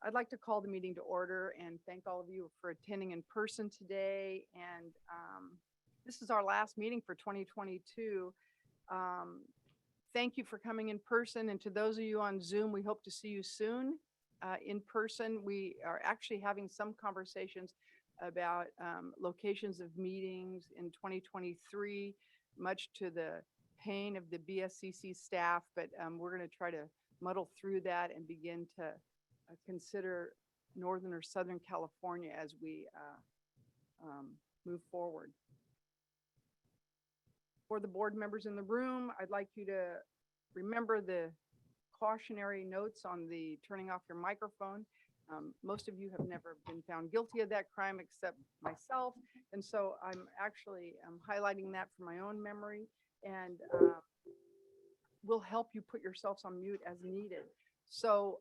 I'd like to call the meeting to order and thank all of you for attending in person today. And this is our last meeting for 2022. Um, Thank you for coming in person. And to those of you on Zoom, we hope to see you soon in person. We are actually having some conversations about locations of meetings in 2023, much to the pain of the BSCC staff, but we're going to try to muddle through that and begin to consider Northern or Southern California as we move forward. For the board members in the room, I'd like you to remember the cautionary notes on the turning off your microphone. Most of you have never been found guilty of that crime except myself. And so I'm actually highlighting that for my own memory, and will help you put yourselves on mute as needed. So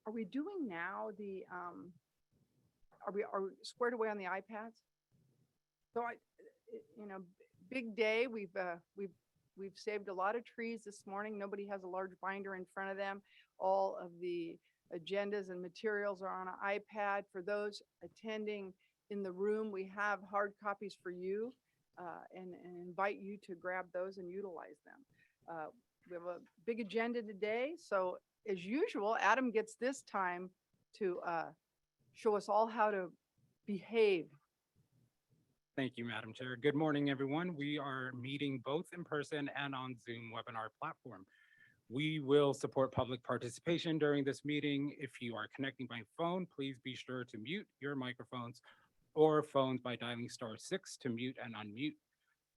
are we doing now the, are we squared away on the iPads? So big day. We've saved a lot of trees this morning. Nobody has a large binder in front of them. All of the agendas and materials are on an iPad. For those attending in the room, we have hard copies for you and invite you to grab those and utilize them. We have a big agenda today. So as usual, Adam gets this time to show us all how to behave. Thank you, Madam Chair. Good morning, everyone. We are meeting both in person and on Zoom webinar platform. We will support public participation during this meeting. If you are connecting by phone, please be sure to mute your microphones or phones by dialing *6 to mute and unmute.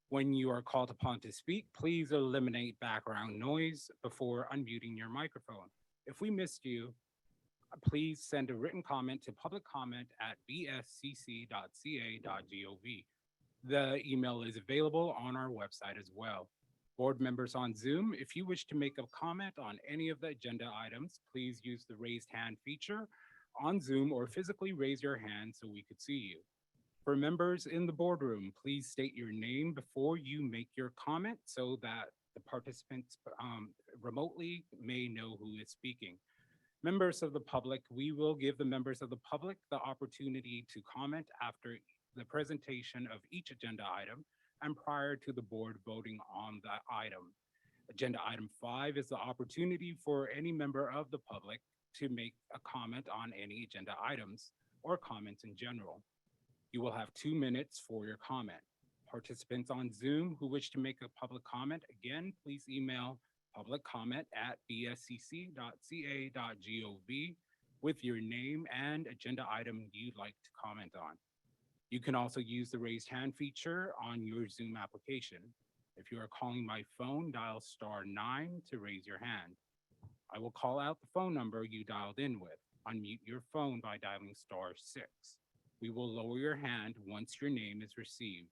When you are called upon to speak, please eliminate background noise before unmuting your microphone. If we missed you, please send a written comment to publiccomment@bscc.ca.gov. The email is available on our website as well. Board members on Zoom, if you wish to make a comment on any of the agenda items, please use the raised hand feature on Zoom or physically raise your hand so we could see you. For members in the boardroom, please state your name before you make your comment so that the participants remotely may know who is speaking. Members of the public, we will give the members of the public the opportunity to comment after the presentation of each agenda item and prior to the board voting on that item. Agenda item 5 is the opportunity for any member of the public to make a comment on any agenda items or comments in general. You will have 2 minutes for your comment. Participants on Zoom who wish to make a public comment, again, please email publiccomment@bscc.ca.gov with your name and agenda item you'd like to comment on. You can also use the raised hand feature on your Zoom application. If you are calling by phone, dial *9 to raise your hand. I will call out the phone number you dialed in with. Unmute your phone by dialing *6. We will lower your hand once your name is received.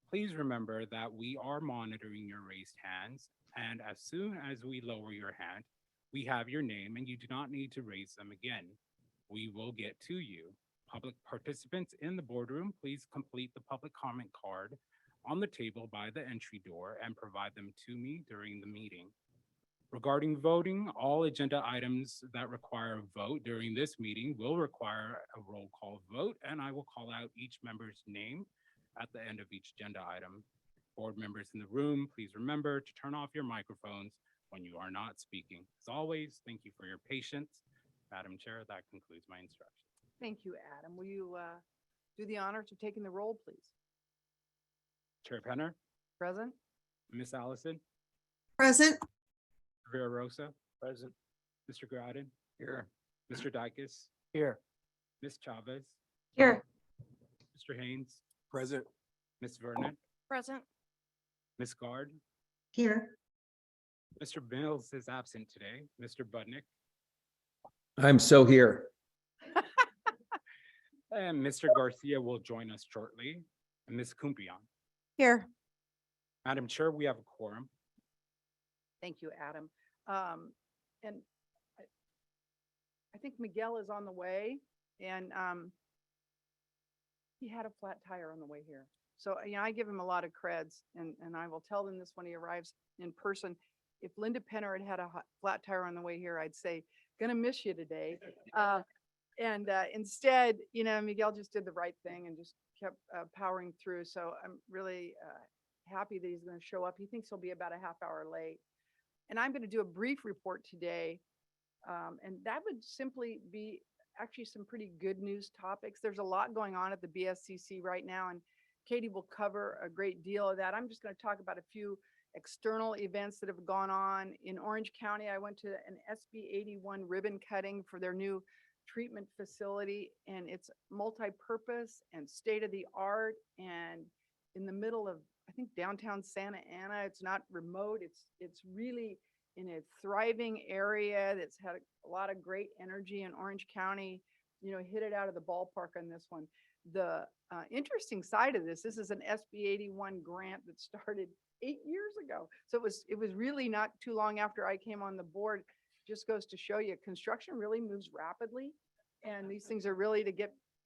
Please remember that we are monitoring your raised hands, and as soon as we lower your hand, we have your name and you do not need to raise them again. We will get to you. Public participants in the boardroom, please complete the public comment card on the table by the entry door and provide them to me during the meeting. Regarding voting, all agenda items that require a vote during this meeting will require a roll call vote, and I will call out each member's name at the end of each agenda item. Board members in the room, please remember to turn off your microphones when you are not speaking. As always, thank you for your patience. Madam Chair, that concludes my instructions. Thank you, Adam. Will you do the honors of taking the roll, please? Chair Penner, Present? Miss Allison, Present. Rivera Rosa, present. Mr. Gradden, Here. Mr. Dykes, Here. Ms. Chavez, Here. Mr. Haynes, Present. Ms. Vernon, Present. Ms. Guard. Here. Mr. Mills is absent today. Mr. Budnick I'm so here. and Mr. Garcia will join us shortly. And Ms. Kumpion. Here. Madam Chair, we have a quorum. Thank you, Adam. And I think Miguel is on the way, and he had a flat tire on the way here. So, I give him a lot of creds, and I will tell him this when he arrives in person. If Linda Penner had a flat tire on the way here, I'd say, gonna miss you today. And instead, Miguel just did the right thing and just kept powering through. So I'm really happy that he's going to show up. He thinks he'll be about a half hour late. And I'm going to do a brief report today. And that would simply be actually some pretty good news topics. There's a lot going on at the BSCC right now, and Katie will cover a great deal of that. I'm just going to talk about a few external events that have gone on. In Orange County, I went to an SB 81 ribbon cutting for their new treatment facility, and it's multi-purpose and state-of-the-art and in the middle of, I think, downtown Santa Ana. It's not remote. It's really in a thriving area that's had a lot of great energy in Orange County, hit it out of the ballpark on this one. The interesting side of this is an SB 81 grant that started 8 years ago. So it was really not too long after I came on the board. Just goes to show you, construction really moves rapidly, and these things are really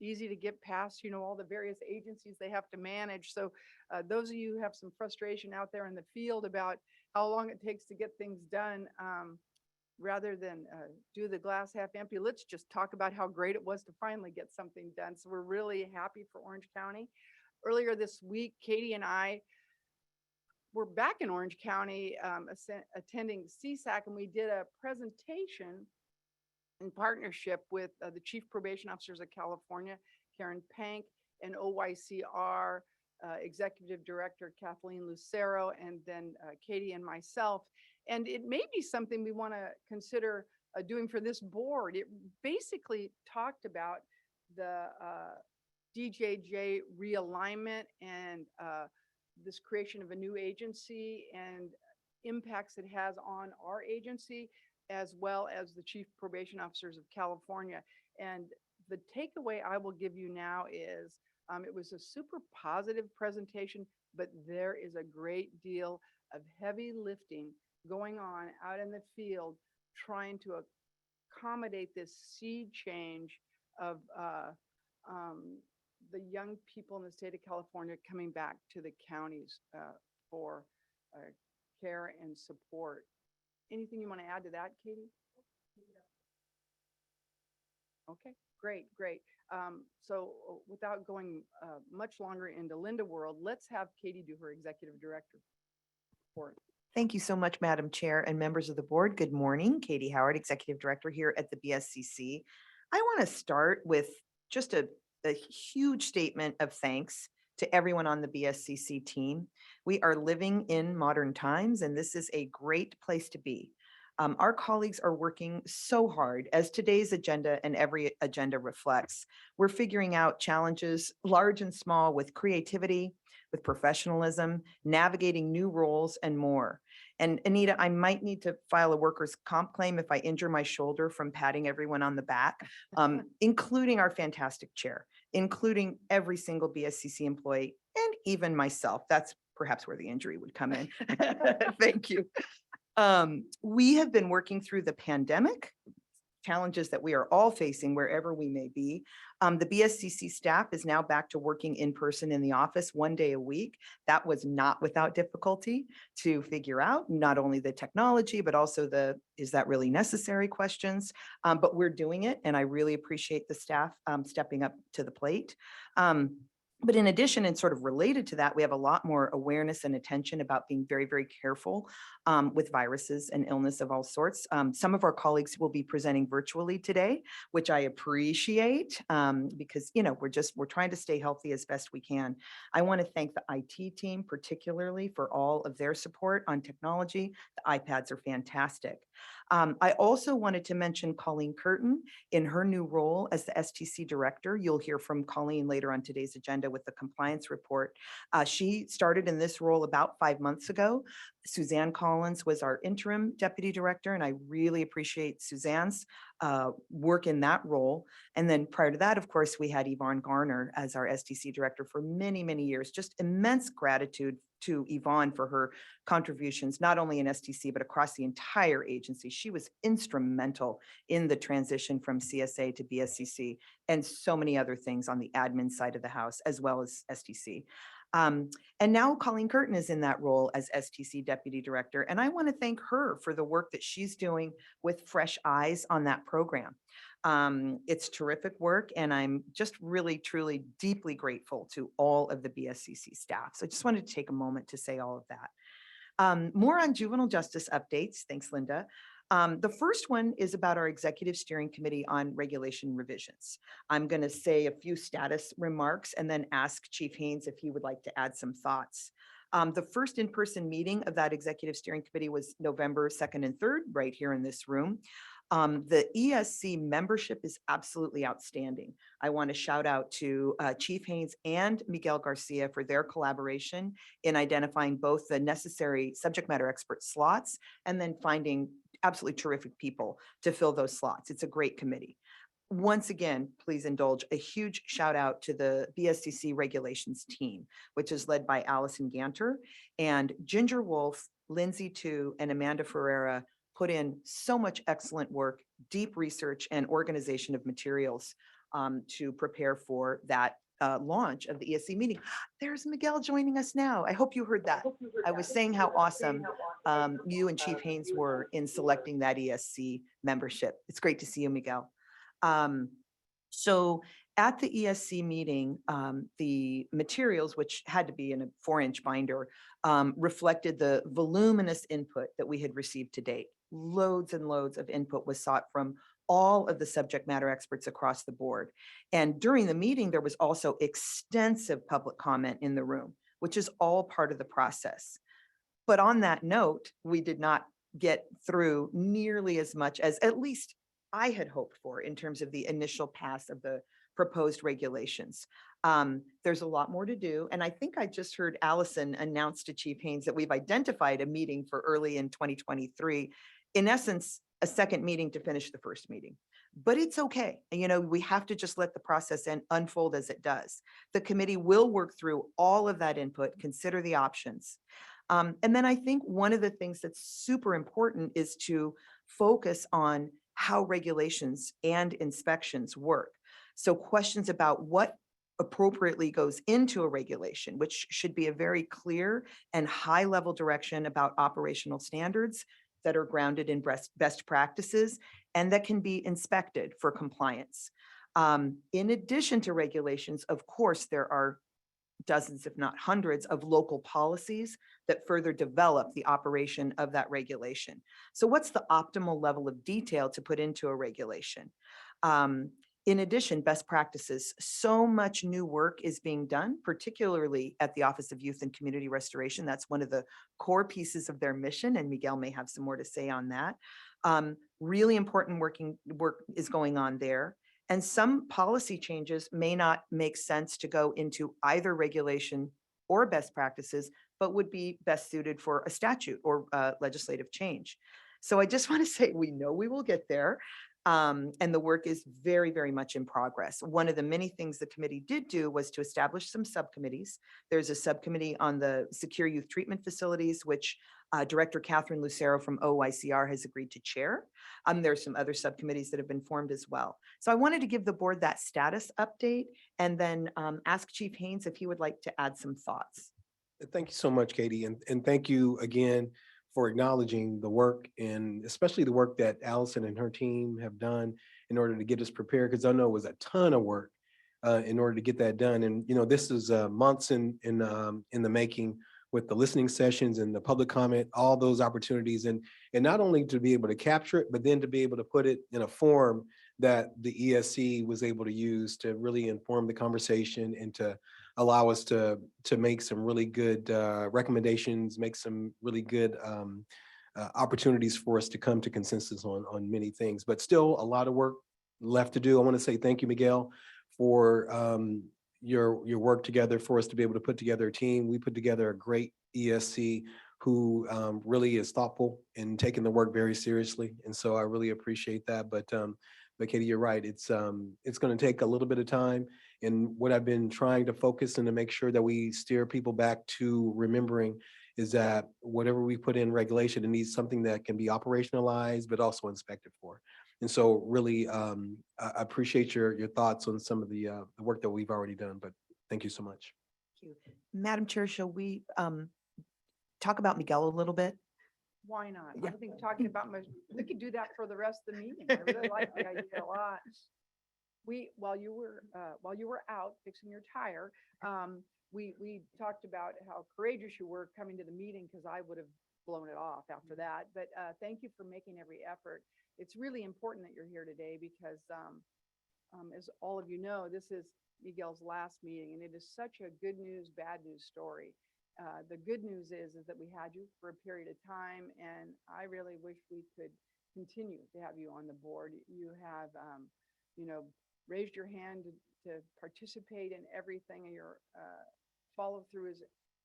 easy to get past, all the various agencies they have to manage. So those of you who have some frustration out there in the field about how long it takes to get things done, rather than do the glass half empty, let's just talk about how great it was to finally get something done. So we're really happy for Orange County. Earlier this week, Katie and I were back in Orange County attending CSAC, and we did a presentation in partnership with the Chief Probation Officers of California, Karen Pank, and OYCR Executive Director Kathleen Lucero, and then Katie and myself. And it may be something we want to consider doing for this board. It basically talked about the DJJ realignment and this creation of a new agency and impacts it has on our agency, as well as the Chief Probation Officers of California. And the takeaway I will give you now is it was a super positive presentation, but there is a great deal of heavy lifting going on out in the field, trying to accommodate this sea change of the young people in the state of California coming back to the counties for care and support. Anything you want to add to that, Katie? Okay, great. So without going much longer into Linda world, let's have Katie do her executive director report. Thank you so much, Madam Chair and members of the board. Good morning. Katie Howard, Executive Director here at the BSCC. I want to start with just a huge statement of thanks to everyone on the BSCC team. We are living in modern times, and this is a great place to be. Our colleagues are working so hard, as today's agenda and every agenda reflects. We're figuring out challenges, large and small, with creativity, with professionalism, navigating new roles, and more. And Anita, I might need to file a workers' comp claim if I injure my shoulder from patting everyone on the back, including our fantastic chair, including every single BSCC employee, and even myself. That's perhaps where the injury would come in. Thank you. We have been working through the pandemic, challenges that we are all facing wherever we may be. The BSCC staff is now back to working in person in the office 1 day a week. That was not without difficulty to figure out, not only the technology, but also the, is that really necessary questions? But we're doing it, and I really appreciate the staff stepping up to the plate. But in addition, and sort of related to that, we have a lot more awareness and attention about being very, very careful with viruses and illness of all sorts. Some of our colleagues will be presenting virtually today, which I appreciate because, we're trying to stay healthy as best we can. I want to thank the IT team, particularly for all of their support on technology. The iPads are fantastic. I also wanted to mention Colleen Curtin in her new role as the STC director. You'll hear from Colleen later on today's agenda with the compliance report. She started in this role about 5 months ago. Suzanne Collins was our interim deputy director, and I really appreciate Suzanne's work in that role. And then prior to that, of course, we had Yvonne Garner as our STC director for many, many years. Just immense gratitude to Yvonne for her contributions, not only in STC, but across the entire agency. She was instrumental in the transition from CSA to BSCC and so many other things on the admin side of the house, as well as STC. And now Colleen Curtin is in that role as STC Deputy Director. And I want to thank her for the work that she's doing with fresh eyes on that program. It's terrific work, and I'm just really, truly, deeply grateful to all of the BSCC staff. So I just wanted to take a moment to say all of that. More on juvenile justice updates. Thanks, Linda. The first one is about our executive steering committee on regulation revisions. I'm going to say a few status remarks and then ask Chief Haynes if he would like to add some thoughts. The first in-person meeting of that executive steering committee was November 2nd and 3rd, right here in this room. The ESC membership is absolutely outstanding. I want to shout out to Chief Haynes and Miguel Garcia for their collaboration in identifying both the necessary subject matter expert slots and then finding absolutely terrific people to fill those slots. It's a great committee. Once again, please indulge a huge shout out to the BSCC regulations team, which is led by Allison Ganter, and Ginger Wolf, Lindsay Tu, and Amanda Ferreira put in so much excellent work, deep research, and organization of materials to prepare for that launch of the ESC meeting. There's Miguel joining us now. I hope you heard that. I was saying how awesome you and Chief Haynes were in selecting that ESC membership. It's great to see you, Miguel. So at the ESC meeting, the materials, which had to be in a 4-inch binder, reflected the voluminous input that we had received to date. Loads and loads of input was sought from all of the subject matter experts across the board. And during the meeting, there was also extensive public comment in the room, which is all part of the process. But on that note, we did not get through nearly as much as at least I had hoped for in terms of the initial pass of the proposed regulations. There's a lot more to do. And I think I just heard Allison announce to Chief Haynes that we've identified a meeting for early in 2023. In essence, a second meeting to finish the first meeting. But it's okay. You know, we have to just let the process unfold as it does. The committee will work through all of that input, consider the options. And then I think one of the things that's super important is to focus on how regulations and inspections work. So questions about what appropriately goes into a regulation, which should be a very clear and high level direction about operational standards that are grounded in best practices and that can be inspected for compliance. In addition to regulations, of course, there are dozens, if not hundreds, of local policies that further develop the operation of that regulation. So what's the optimal level of detail to put into a regulation? In addition, best practices. So much new work is being done, particularly at the Office of Youth and Community Restoration. That's one of the core pieces of their mission, and Miguel may have some more to say on that. Really important work is going on there. And some policy changes may not make sense to go into either regulation or best practices, but would be best suited for a statute or legislative change. So I just want to say, we know we will get there. And the work is very, very much in progress. One of the many things the committee did do was to establish some subcommittees. There's a subcommittee on the secure youth treatment facilities, which Director Catherine Lucero from OYCR has agreed to chair. There's some other subcommittees that have been formed as well. So I wanted to give the board that status update and then ask Chief Haynes if he would like to add some thoughts. Thank you so much, Katie. And thank you again for acknowledging the work and especially the work that Allison and her team have done in order to get us prepared, because I know it was a ton of work in order to get that done. And, you know, this is months in the making with the listening sessions and the public comment, all those opportunities. And not only to be able to capture it, but then to be able to put it in a form that the ESC was able to use to really inform the conversation and to allow us to make some really good recommendations, make some really good opportunities for us to come to consensus on many things, but still a lot of work left to do. I want to say thank you, Miguel, for your work together for us to be able to put together a team. We put together a great ESC who really is thoughtful and taking the work very seriously. And so I really appreciate that. But Katie, you're right. It's going to take a little bit of time. And what I've been trying to focus and to make sure that we steer people back to remembering is that whatever we put in regulation, it needs something that can be operationalized, but also inspected for. And so really, I appreciate your thoughts on some of the work that we've already done, but thank you so much. Thank you. Madam Chair, shall we talk about Miguel a little bit? Why not? I think talking about we could do that for the rest of the meeting. I really like the idea a lot. While you were out fixing your tire, we talked about how courageous you were coming to the meeting, because I would have blown it off after that. But thank you for making every effort. It's really important that you're here today because, as all of you know, this is Miguel's last meeting, and it is such a good news, bad news story. The good news is that we had you for a period of time, and I really wish we could continue to have you on the board. You have, raised your hand to participate in everything, and your follow through is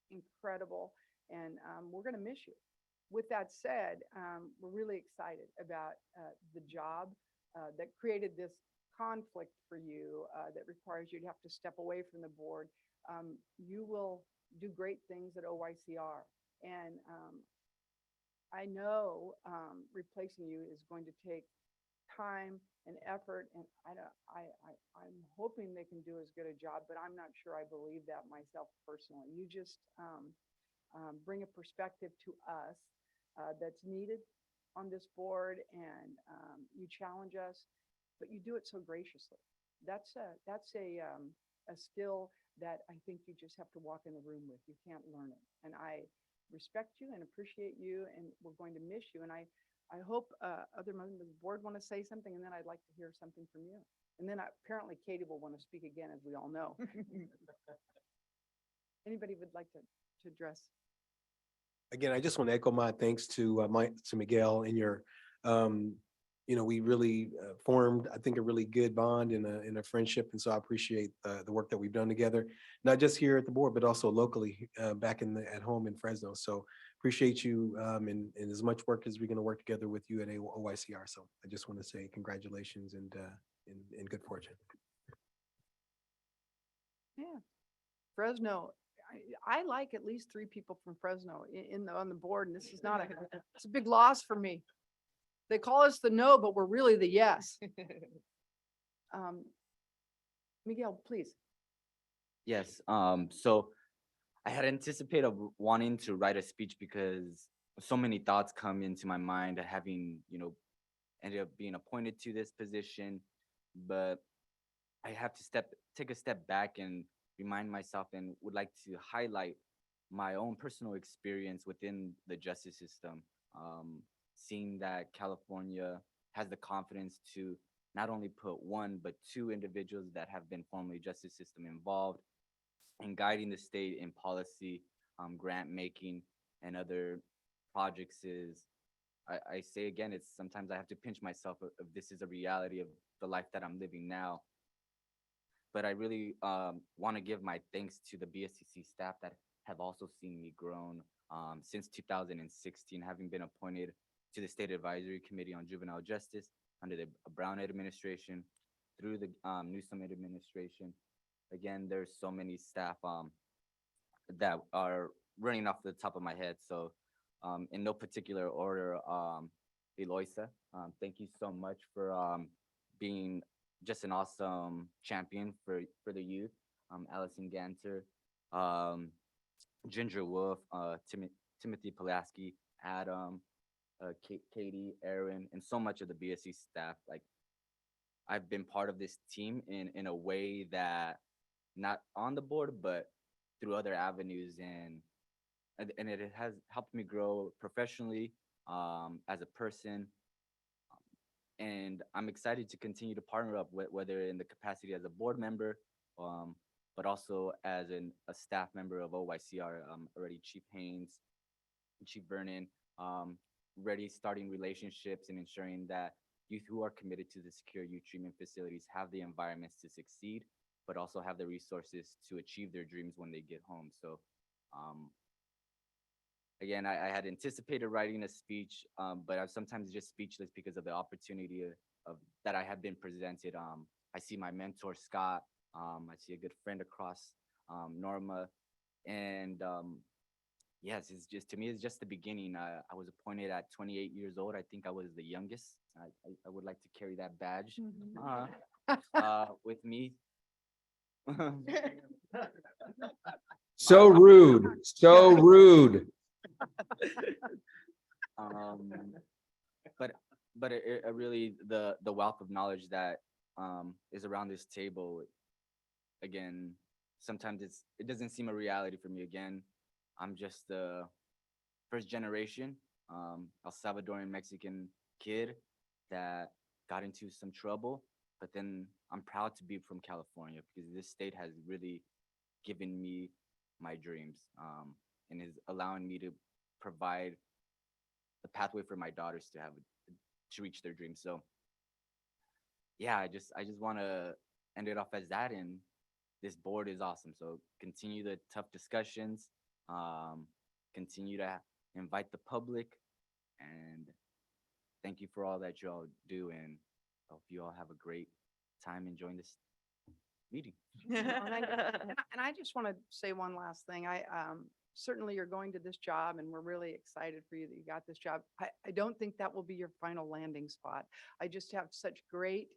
incredible, and we're going to miss you. With that said, we're really excited about the job that created this conflict for you that requires you to have to step away from the board. You will do great things at OYCR, and I know replacing you is going to take time and effort, and I'm hoping they can do as good a job, but I'm not sure I believe that myself personally. You just bring a perspective to us that's needed on this board, and you challenge us, but you do it so graciously. That's a skill that I think you just have to walk in the room with. You can't learn it. And I respect you and appreciate you, and we're going to miss you. And I hope other members of the board want to say something, and then I'd like to hear something from you. And then apparently Katie will want to speak again, as we all know. Anybody would like to address? Again, I just want to echo my thanks to Miguel and your, we really formed, I think, a really good bond in a friendship. And so I appreciate the work that we've done together, not just here at the board, but also locally back at home in Fresno. So appreciate you and as much work as we're going to work together with you at OYCR. So I just want to say congratulations and good fortune. Yeah. Fresno. I like at least 3 people from Fresno on the board, and this is not it's a big loss for me. They call us the no, but we're really the yes. Miguel, please. Yes. So I had anticipated wanting to write a speech because so many thoughts come into my mind, having, ended up being appointed to this position, but I have to take a step back and remind myself, and would like to highlight my own personal experience within the justice system. Seeing that California has the confidence to not only put 1, but 2 individuals that have been formerly justice system involved in guiding the state in policy, grant making, and other projects is, I say again, it's sometimes I have to pinch myself if this is a reality of the life that I'm living now. But I really want to give my thanks to the BSCC staff that have also seen me grown since 2016, having been appointed to the State Advisory Committee on Juvenile Justice under the Brown administration, through the Newsom administration. Again, there's so many staff that are running off the top of my head. So in no particular order, Eloisa, thank you so much for being just an awesome champion for the youth. Allison Ganter, Ginger Wolf, Timothy Pulaski, Adam, Katie, Aaron, and so much of the BSC staff. Like, I've been part of this team in a way that not on the board, but through other avenues, and it has helped me grow professionally as a person. And I'm excited to continue to partner up with, whether in the capacity as a board member, but also as a staff member of OYCR, already Chief Haynes, Chief Vernon, already starting relationships and ensuring that youth who are committed to the secure youth treatment facilities have the environments to succeed, but also have the resources to achieve their dreams when they get home. So again, I had anticipated writing a speech, but I'm sometimes just speechless because of the opportunity of that I have been presented. I see my mentor, Scott. I see a good friend across, Norma. And yes, it's just, to me, it's just the beginning. I was appointed at 28 years old. I think I was the youngest. I would like to carry that badge with me. So rude, so rude. Um, but it really, the wealth of knowledge that is around this table, again, sometimes it doesn't seem a reality for me. Again, I'm just the first generation El Salvadorian Mexican kid that got into some trouble, but then I'm proud to be from California because this state has really given me my dreams and is allowing me to provide the pathway for my daughters to to reach their dreams. So yeah, I just want to end it off as that. And this board is awesome. So continue the tough discussions, continue to invite the public, and thank you for all that you all do. And I hope you all have a great time enjoying this meeting. And I just want to say one last thing. Certainly you're going to this job and we're really excited for you that you got this job. I don't think that will be your final landing spot. I just have such great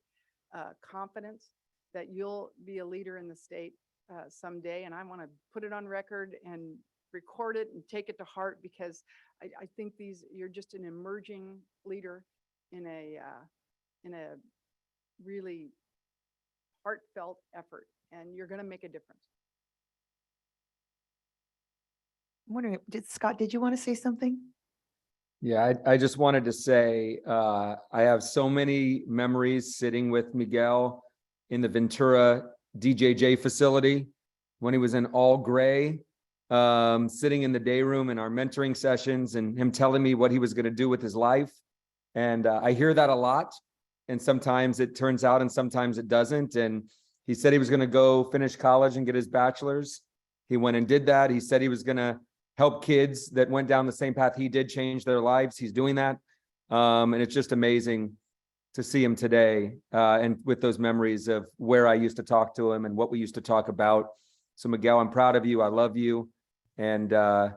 confidence that you'll be a leader in the state someday. And I want to put it on record and record it and take it to heart because I think you're just an emerging leader in a really heartfelt effort, and you're going to make a difference. I'm wondering, Scott, did you want to say something? Yeah, I just wanted to say, I have so many memories sitting with Miguel in the Ventura DJJ facility when he was in all gray, sitting in the day room in our mentoring sessions and him telling me what he was going to do with his life. And I hear that a lot. And sometimes it turns out and sometimes it doesn't. And he said he was going to go finish college and get his bachelor's. He went and did that. He said he was going to help kids that went down the same path he did change their lives. He's doing that. And it's just amazing to see him today and with those memories of where I used to talk to him and what we used to talk about. So Miguel, I'm proud of you. I love you. And I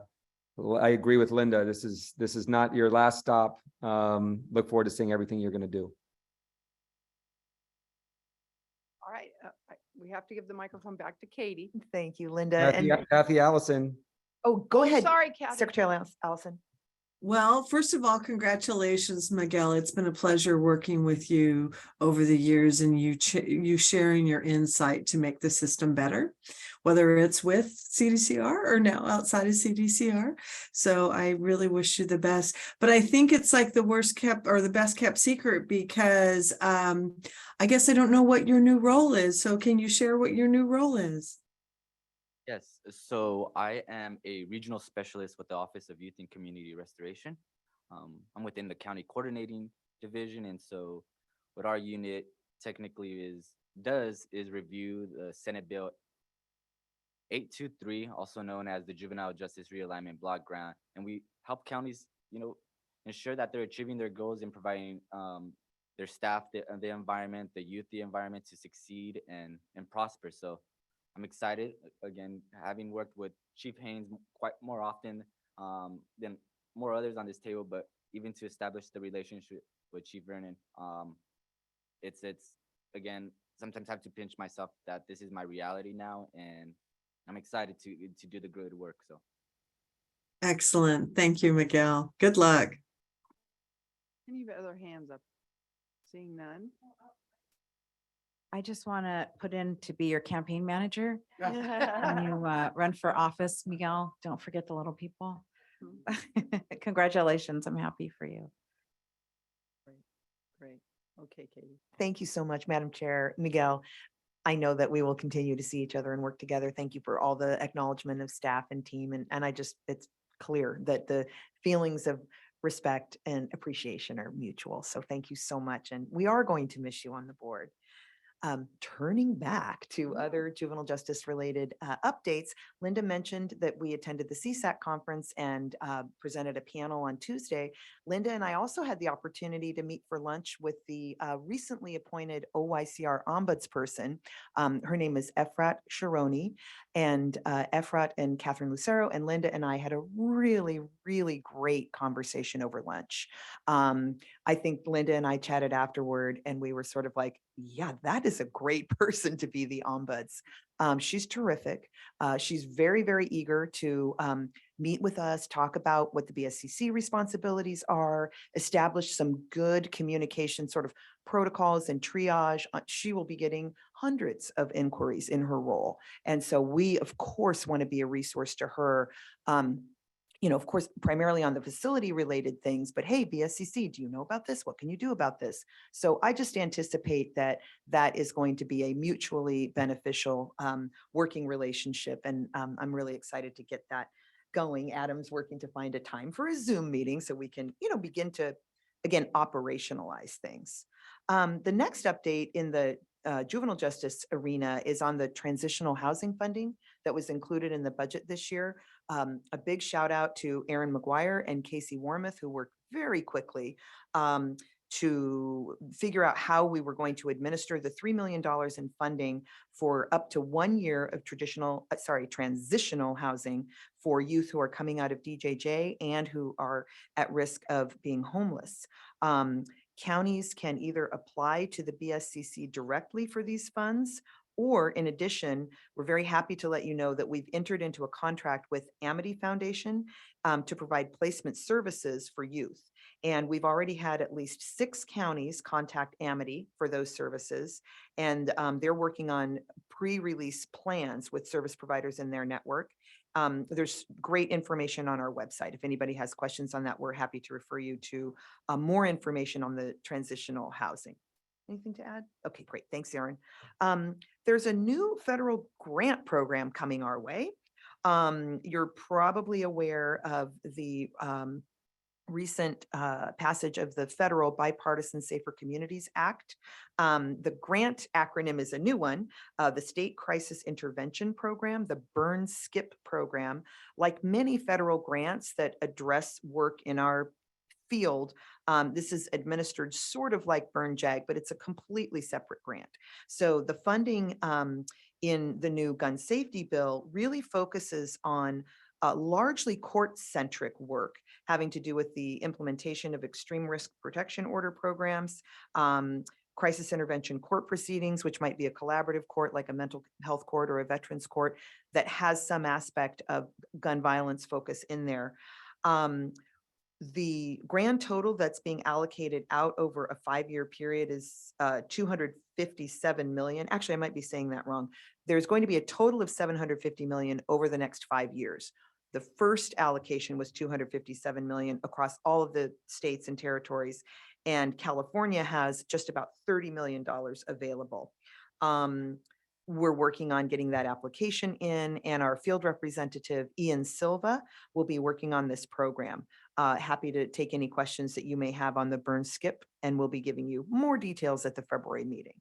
agree with Linda. This is not your last stop. Look forward to seeing everything you're going to do. All right. We have to give the microphone back to Katie. Thank you, Linda. And Kathy Allison. oh, go ahead, Sorry, Kathy. Secretary Allison. Well, first of all, congratulations, Miguel. It's been a pleasure working with you over the years and you sharing your insight to make the system better, whether it's with CDCR or now outside of CDCR. So I really wish you the best. But I think it's like the worst kept or the best kept secret because I guess I don't know what your new role is. So can you share what your new role is? Yes, so I am a regional specialist with the Office of Youth and Community Restoration. I'm within the county coordinating division, and so what our unit technically does is review the Senate Bill 823, also known as the Juvenile Justice Realignment Block Grant, and we help counties, ensure that they're achieving their goals and providing their staff the environment, the youth the environment to succeed and prosper. So I'm excited, again, having worked with Chief Haynes quite more often than more others on this table, but even to establish the relationship with Chief Vernon, it's again, sometimes I have to pinch myself that this is my reality now, and I'm excited to do the good work. So Excellent. Thank you, Miguel. Good luck. Any other hands up? Seeing none. I just want to put in to be your campaign manager. When you run for office, Miguel, don't forget the little people. Congratulations. I'm happy for you. Great. Okay, Katie. Thank you so much, Madam Chair. Miguel, I know that we will continue to see each other and work together. Thank you for all the acknowledgement of staff and team. And it's clear that the feelings of respect and appreciation are mutual. So thank you so much. And we are going to miss you on the board. Turning back to other juvenile justice related updates, Linda mentioned that we attended the CSAC conference and presented a panel on Tuesday. Linda and I also had the opportunity to meet for lunch with the recently appointed OYCR ombudsperson. Her name is Efrat Sharoni, and Efrat and Catherine Lucero and Linda and I had a really, really great conversation over lunch. I think Linda and I chatted afterward and we were sort of like, yeah, that is a great person to be the ombuds. She's terrific. She's very, very eager to meet with us, talk about what the BSCC responsibilities are, establish some good communication sort of protocols and triage. She will be getting hundreds of inquiries in her role. And so we, of course, want to be a resource to her. Of course, primarily on the facility related things, but hey, BSCC, do you know about this? What can you do about this? So I just anticipate that that is going to be a mutually beneficial working relationship. And I'm really excited to get that going. Adam's working to find a time for a Zoom meeting so we can, begin to, again, operationalize things. The next update in the juvenile justice arena is on the transitional housing funding that was included in the budget this year. A big shout out to Aaron McGuire and Casey Warmoth, who worked very quickly to figure out how we were going to administer the $3 million in funding for up to 1 year of transitional housing for youth who are coming out of DJJ and who are at risk of being homeless. Counties can either apply to the BSCC directly for these funds, or in addition, we're very happy to let you know that we've entered into a contract with Amity Foundation to provide placement services for youth. And we've already had at least 6 counties contact Amity for those services. And they're working on pre-release plans with service providers in their network. There's great information on our website. If anybody has questions on that, we're happy to refer you to more information on the transitional housing. Anything to add? Okay, great. Thanks, Erin. There's a new federal grant program coming our way. You're probably aware of the recent passage of the federal Bipartisan Safer Communities Act. The grant acronym is a new one, the State Crisis Intervention Program, the Burn SCIP program. Like many federal grants that address work in our field, this is administered sort of like Burn JAG, but it's a completely separate grant. So the funding in the new gun safety bill really focuses on largely court-centric work having to do with the implementation of extreme risk protection order programs, crisis intervention court proceedings, which might be a collaborative court like a mental health court or a veterans court that has some aspect of gun violence focus in there. The grand total that's being allocated out over a 5-year period is 257 million. Actually, I might be saying that wrong. There's going to be a total of 750 million over the next 5 years. The first allocation was 257 million across all of the states and territories, and California has just about $30 million available. We're working on getting that application in, and our field representative, Ian Silva, will be working on this program. Happy to take any questions that you may have on the Burn SCIP, and we'll be giving you more details at the February meeting.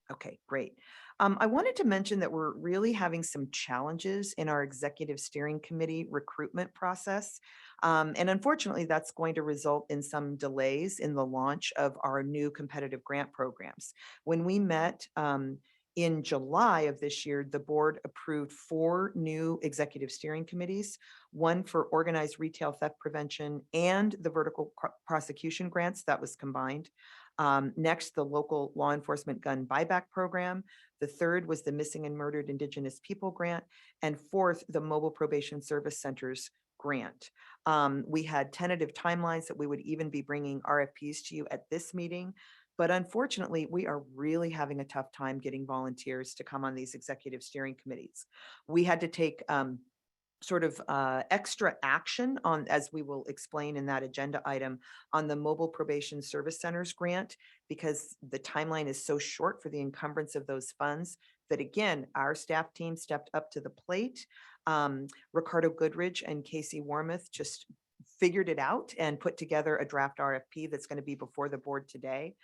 Okay, great. I wanted to mention that we're really having some challenges in our executive steering committee recruitment process. And unfortunately, that's going to result in some delays in the launch of our new competitive grant programs. When we met in July of this year, the board approved 4 new executive steering committees, one for organized retail theft prevention and the vertical prosecution grants that was combined. Next, the local law enforcement gun buyback program. The third was the missing and murdered Indigenous people grant. And fourth, the mobile probation service centers grant. We had tentative timelines that we would even be bringing RFPs to you at this meeting. But unfortunately, we are really having a tough time getting volunteers to come on these executive steering committees. We had to take sort of extra action on, as we will explain in that agenda item, on the mobile probation service centers grant, because the timeline is so short for the encumbrance of those funds that, again, our staff team stepped up to the plate. Ricardo Goodridge and Casey Warmoth just figured it out and put together a draft RFP that's going to be before the board today.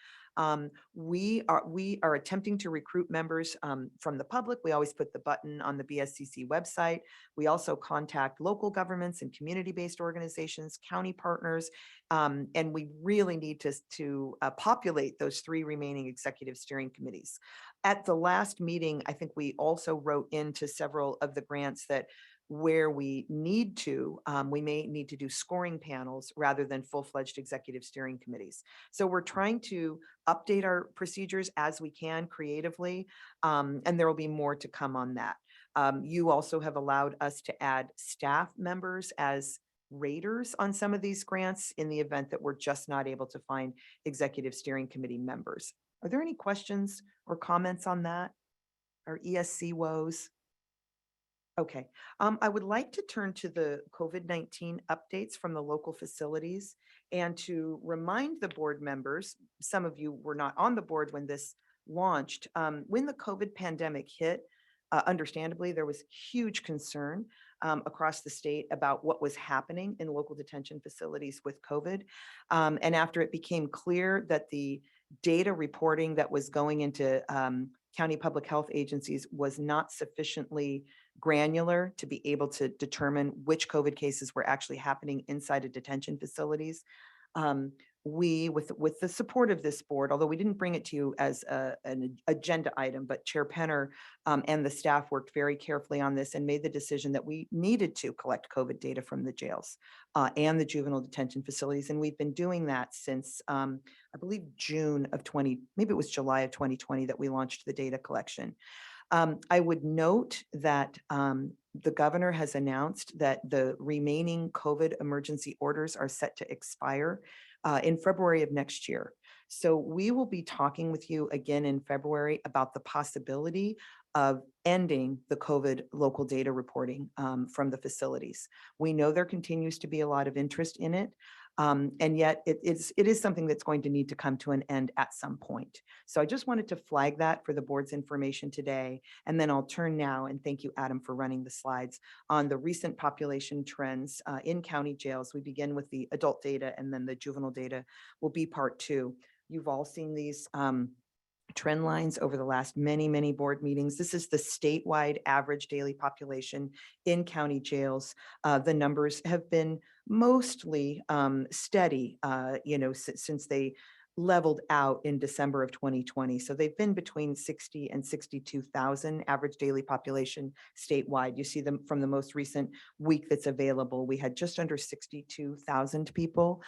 We are attempting to recruit members from the public. We always put the button on the BSCC website. We also contact local governments and community-based organizations, county partners, and we really need to populate those 3 remaining executive steering committees. At the last meeting, I think we also wrote into several of the grants that where we need to, we may need to do scoring panels rather than full-fledged executive steering committees. So we're trying to update our procedures as we can creatively, and there will be more to come on that. You also have allowed us to add staff members as raters on some of these grants in the event that we're just not able to find executive steering committee members. Are there any questions or comments on that? Our ESC woes? Okay, I would like to turn to the COVID-19 updates from the local facilities and to remind the board members, some of you were not on the board when this launched. When the COVID pandemic hit, understandably, there was huge concern across the state about what was happening in local detention facilities with COVID. And after it became clear that the data reporting that was going into county public health agencies was not sufficiently granular to be able to determine which COVID cases were actually happening inside of detention facilities. We, with the support of this board, although we didn't bring it to you as an agenda item, but Chair Penner and the staff worked very carefully on this and made the decision that we needed to collect COVID data from the jails and the juvenile detention facilities. And we've been doing that since, I believe, June of maybe it was July of 2020 that we launched the data collection. I would note that the governor has announced that the remaining COVID emergency orders are set to expire in February of next year. So we will be talking with you again in February about the possibility of ending the COVID local data reporting from the facilities. We know there continues to be a lot of interest in it. And yet it is something that's going to need to come to an end at some point. So I just wanted to flag that for the board's information today. And then I'll turn now, and thank you, Adam, for running the slides on the recent population trends in county jails. We begin with the adult data, and then the juvenile data will be part two. You've all seen these trend lines over the last many board meetings. This is the statewide average daily population in county jails. The numbers have been mostly steady, since they leveled out in December of 2020. So they've been between 60 and 62,000 average daily population statewide. You see them from the most recent week that's available. We had just under 62,000 people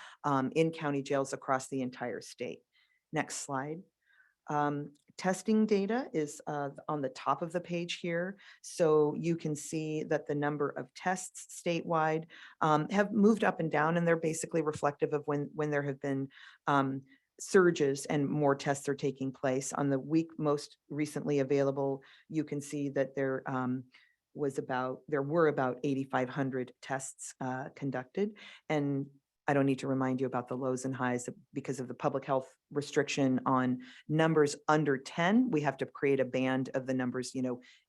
in county jails across the entire state. Next slide. Testing data is on the top of the page here. So you can see that the number of tests statewide have moved up and down, and they're basically reflective of when there have been surges and more tests are taking place. On the week most recently available, you can see that there were about 8,500 tests conducted. And I don't need to remind you about the lows and highs because of the public health restriction on numbers under 10. We have to create a band of the numbers.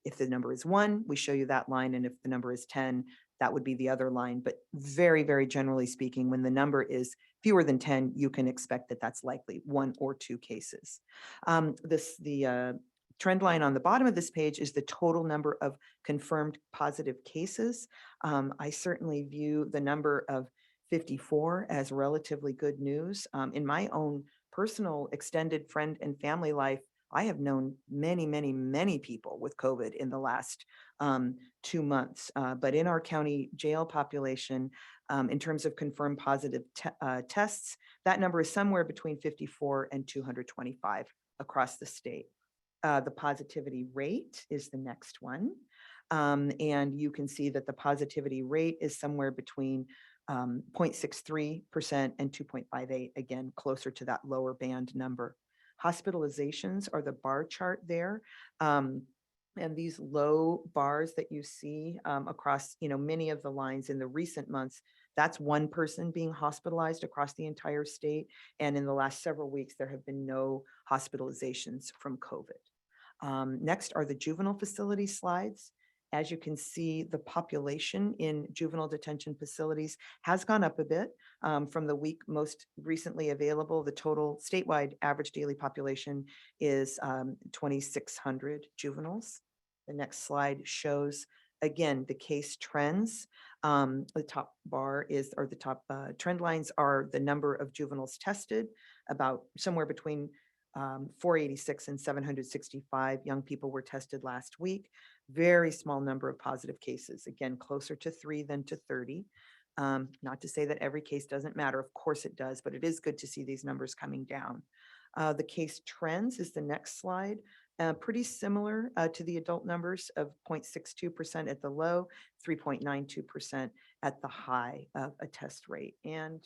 If the number is 1, we show you that line. And if the number is 10, that would be the other line. But very generally speaking, when the number is fewer than 10, you can expect that that's likely 1 or 2 cases. The trend line on the bottom of this page is the total number of confirmed positive cases. I certainly view the number of 54 as relatively good news. In my own personal extended friend and family life, I have known many people with COVID in the last 2 months. But in our county jail population, in terms of confirmed positive tests, that number is somewhere between 54 and 225 across the state. The positivity rate is the next one. And you can see that the positivity rate is somewhere between 0.63% and 2.58, again, closer to that lower band number. Hospitalizations are the bar chart there. And these low bars that you see across, many of the lines in the recent months, that's 1 person being hospitalized across the entire state. And in the last several weeks, there have been no hospitalizations from COVID. Next are the juvenile facility slides. As you can see, the population in juvenile detention facilities has gone up a bit from the week most recently available. The total statewide average daily population is 2,600 juveniles. The next slide shows, again, the case trends. The top bar or the top trend lines are the number of juveniles tested, about somewhere between 486 and 765 young people were tested last week. Very small number of positive cases, again, closer to 3 than to 30. Not to say that every case doesn't matter, of course it does, but it is good to see these numbers coming down. The case trends is the next slide. Pretty similar to the adult numbers of 0.62% at the low, 3.92% at the high of a test rate. And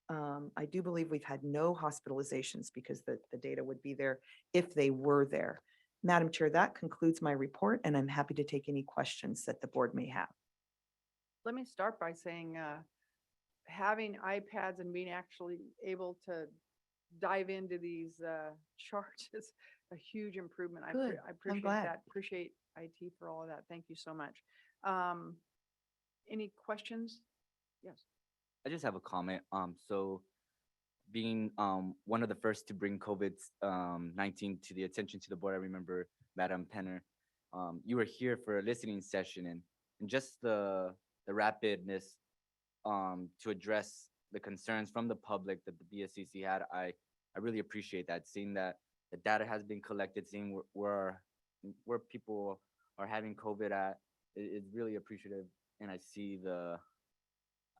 I do believe we've had no hospitalizations because the data would be there if they were there. Madam Chair, that concludes my report, and I'm happy to take any questions that the board may have. Let me start by saying, having iPads and being actually able to dive into these charts is a huge improvement. Good. I I'm appreciate glad. that. Appreciate IT for all of that. Thank you so much. Any questions? Yes. I just have a comment. So being one of the first to bring COVID-19 to the attention to the board, I remember Madam Penner, you were here for a listening session, and just the rapidness to address the concerns from the public that the BSCC had. I really appreciate that. Seeing that the data has been collected, seeing where people are having COVID at is really appreciative. And I see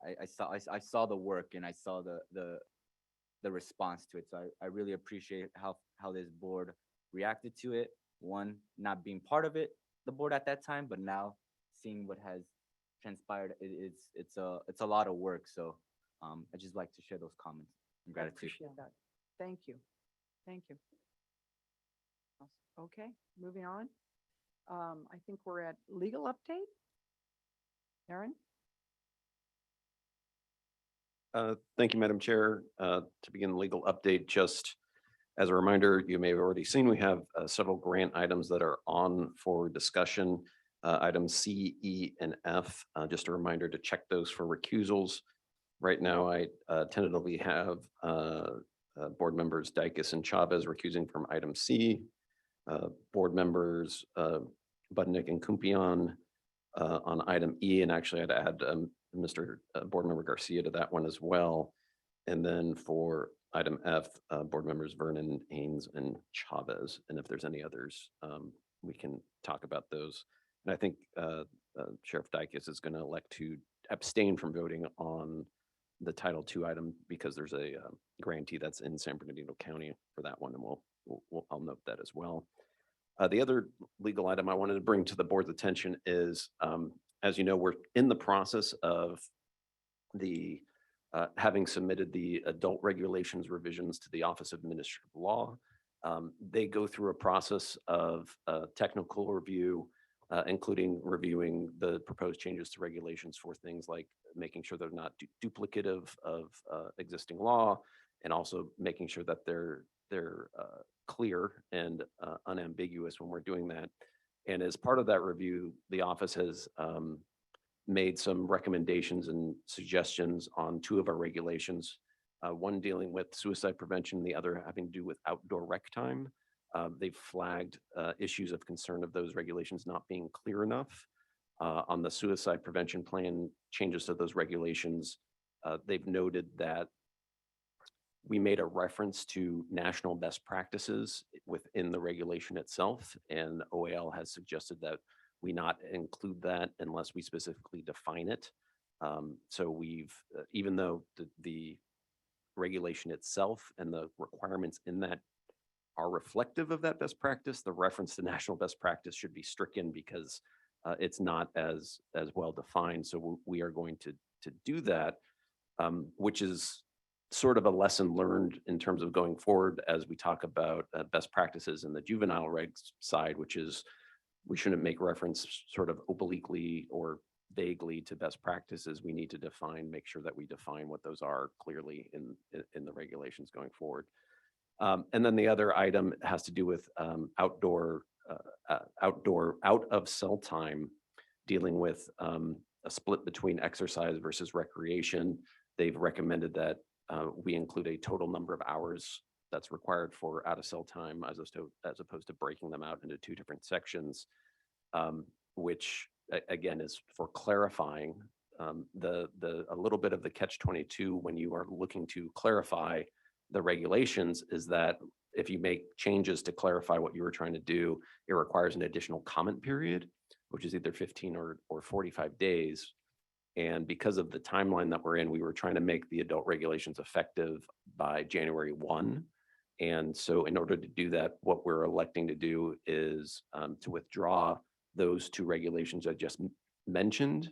I saw the work, and I saw the response to it. So I really appreciate how this board reacted to it. One, not being part of it, the board at that time, but now seeing what has transpired, it's a lot of work. So I just like to share those comments and I gratitude. appreciate that. Thank you. Thank you. Okay, moving on. I think we're at legal update. Aaron? Thank you, Madam Chair. To begin the legal update, just as a reminder, you may have already seen, we have several grant items that are on for discussion. Items C, E, and F. Just a reminder to check those for recusals. Right now, I tentatively have board members Dykes and Chavez recusing from item C. Board members Budnick and Kumpion on item E, and actually I'd add Mr. Board Member Garcia to that one as well. And then for item F, board members Vernon, Haynes, and Chavez. And if there's any others, we can talk about those. And I think Sheriff Dykes is going to elect to abstain from voting on the Title II item because there's a grantee that's in San Bernardino County for that one, and I'll note that as well. The other legal item I wanted to bring to the board's attention is, as you know, we're in the process of the having submitted the adult regulations revisions to the Office of Administrative Law. They go through a process of technical review, including reviewing the proposed changes to regulations for things like making sure they're not duplicative of existing law, and also making sure that they're clear and unambiguous when we're doing that. And as part of that review, the office has made some recommendations and suggestions on 2 of our regulations, one dealing with suicide prevention, the other having to do with outdoor rec time. They've flagged issues of concern of those regulations not being clear enough. On the suicide prevention plan changes to those regulations, they've noted that we made a reference to national best practices within the regulation itself, and OAL has suggested that we not include that unless we specifically define it. So we've, even though the regulation itself and the requirements in that are reflective of that best practice, the reference to national best practice should be stricken because it's not as well defined. So we are going to do that, which is sort of a lesson learned in terms of going forward as we talk about best practices in the juvenile regs side, which is we shouldn't make reference sort of obliquely or vaguely to best practices. We need to make sure that we define what those are clearly in the regulations going forward. And then the other item has to do with outdoor out of cell time, dealing with a split between exercise versus recreation. They've recommended that we include a total number of hours that's required for out of cell time as opposed to breaking them out into 2 different sections, which again is for clarifying a little bit of the catch-22 when you are looking to clarify the regulations is that if you make changes to clarify what you were trying to do, it requires an additional comment period, which is either 15 or 45 days. And because of the timeline that we're in, we were trying to make the adult regulations effective by January 1. And so in order to do that, what we're electing to do is to withdraw those two regulations I just mentioned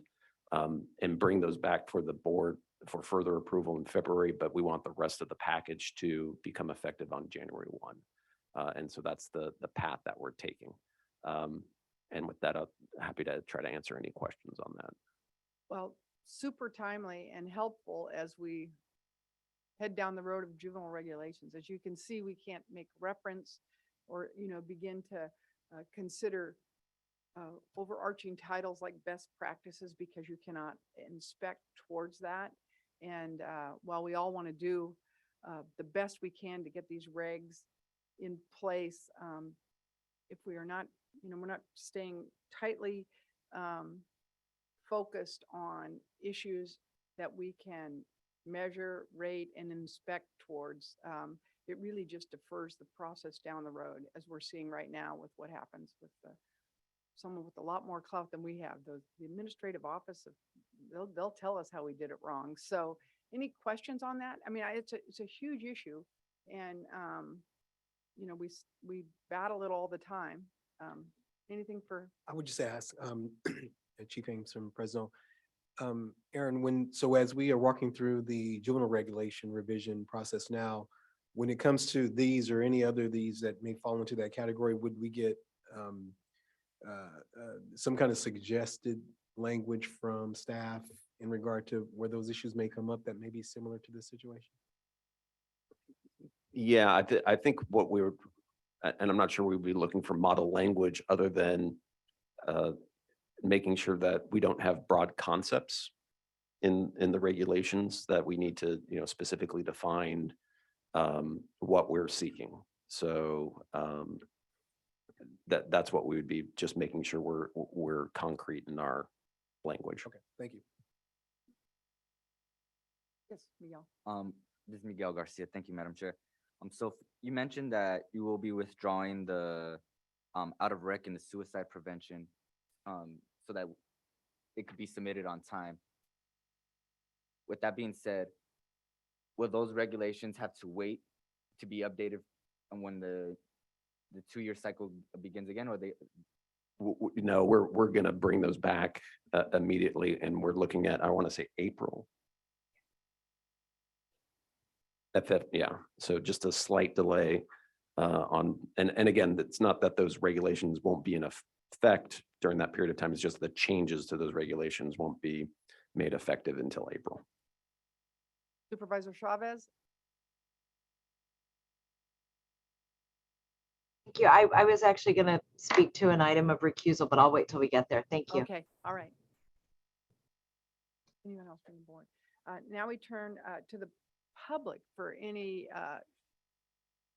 and bring those back for the board for further approval in February, but we want the rest of the package to become effective on January 1. And so that's the path that we're taking. And with that, I'm happy to try to answer any questions on that. Well, super timely and helpful as we head down the road of juvenile regulations. As you can see, we can't make reference or, begin to consider overarching titles like best practices because you cannot inspect towards that. And while we all want to do the best we can to get these regs in place, if we are not, we're not staying tightly focused on issues that we can measure, rate, and inspect towards, it really just defers the process down the road, as we're seeing right now with what happens with someone with a lot more clout than we have. The administrative office, they'll tell us how we did it wrong. So any questions on that? I mean, it's a huge issue, and we battle it all the time. Anything for? I would just ask, Chief Ames from Fresno, Aaron, so as we are walking through the juvenile regulation revision process now, when it comes to these or any other these that may fall into that category, would we get some kind of suggested language from staff in regard to where those issues may come up that may be similar to this situation? Yeah, I think what we were, and I'm not sure we'd be looking for model language other than making sure that we don't have broad concepts in the regulations, that we need to, specifically define what we're seeking. So that's what we would be just making sure we're concrete in our language. Okay, thank you. Yes, Miguel. This is Miguel Garcia. Thank you, Madam Chair. So you mentioned that you will be withdrawing the out of rec and the suicide prevention so that it could be submitted on time. With that being said, will those regulations have to wait to be updated and when the 2-year cycle begins again, or they? No, we're going to bring those back immediately, and we're looking at, I want to say April. Yeah, so just a slight delay on, and again, it's not that those regulations won't be in effect during that period of time. It's just the changes to those regulations won't be made effective until April. Supervisor Chavez? Thank you. I was actually going to speak to an item of recusal, but I'll wait till we get there. Thank you. Okay, all right. Anyone else from the board? Now we turn to the public for any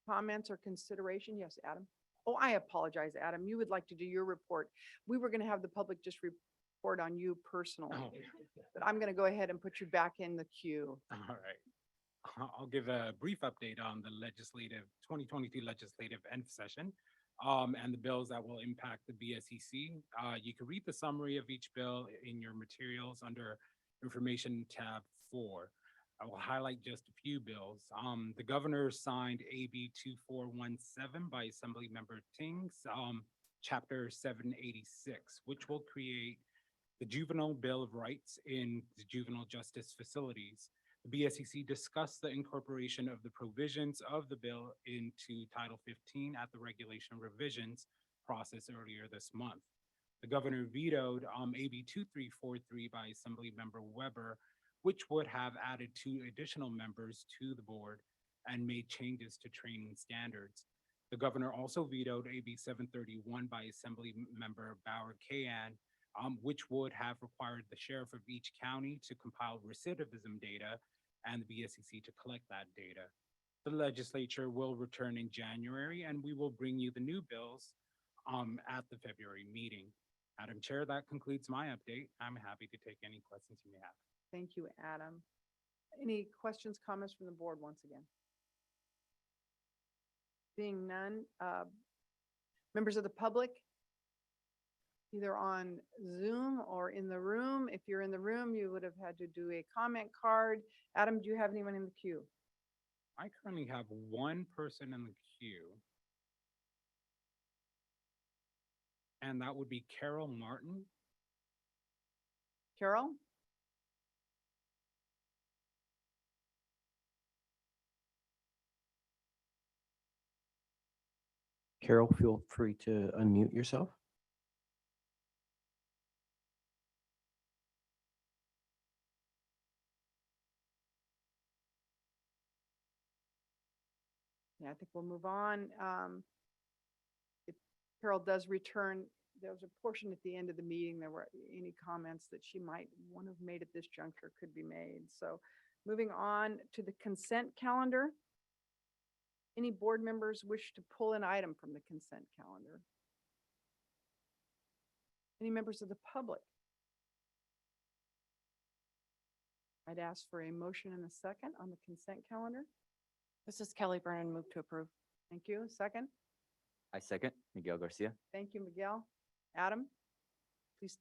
comments or consideration. Yes, Adam. Oh, I apologize, Adam. You would like to do your report. We were going to have the public just report on you personally, but I'm going to go ahead and put you back in the queue. All right. I'll give a brief update on the 2022 legislative end session and the bills that will impact the BSCC. You can read the summary of each bill in your materials under Information tab 4. I will highlight just a few bills. The governor signed AB 2417 by Assembly Member Ting's Chapter 786, which will create the Juvenile Bill of Rights in the juvenile justice facilities. The BSCC discussed the incorporation of the provisions of the bill into Title 15 at the regulation revisions process earlier this month. The governor vetoed AB 2343 by Assembly Member Weber, which would have added 2 additional members to the board and made changes to training standards. The governor also vetoed AB 731 by Assembly Member Bauer Kayan, which would have required the sheriff of each county to compile recidivism data and the BSCC to collect that data. The legislature will return in January, and we will bring you the new bills at the February meeting. Madam Chair, that concludes my update. I'm happy to take any questions you may have. Thank you, Adam. Any questions, comments from the board once again? Seeing none, members of the public, either on Zoom or in the room. If you're in the room, you would have had to do a comment card. Adam, do you have anyone in the queue? I currently have one person in the queue. And that would be Carol Martin. Carol? Carol, feel free to unmute yourself. Yeah, I think we'll move on. If Carol does return, there was a portion at the end of the meeting, there were any comments that she might want to have made at this juncture could be made. So moving on to the consent calendar. Any board members wish to pull an item from the consent calendar? Any members of the public? I'd ask for a motion and a second on the consent calendar. This is Kelly Brennan, move to approve. Thank you. Second. I second, Miguel Garcia. Thank you, Miguel. Adam, please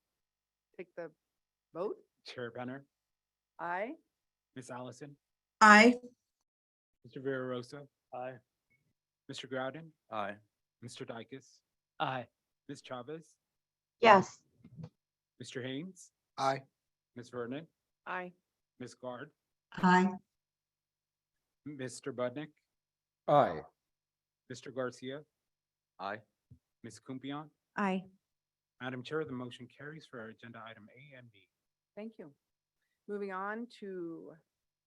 take the vote. Chair Benner, Aye. Miss Allison, Aye. Mr. Vera Rosa, Aye. Mr. Groudon, Aye. Mr. Dykes, Aye. Ms. Chavez, Yes. Mr. Haynes, Aye. Ms. Vernon, Aye. Ms. Guard, Aye. Mr. Budnick, Aye. Mr. Garcia, Aye. Ms. Kumpion. Aye. Madam Chair, the motion carries for agenda item A and B. Thank you. Moving on to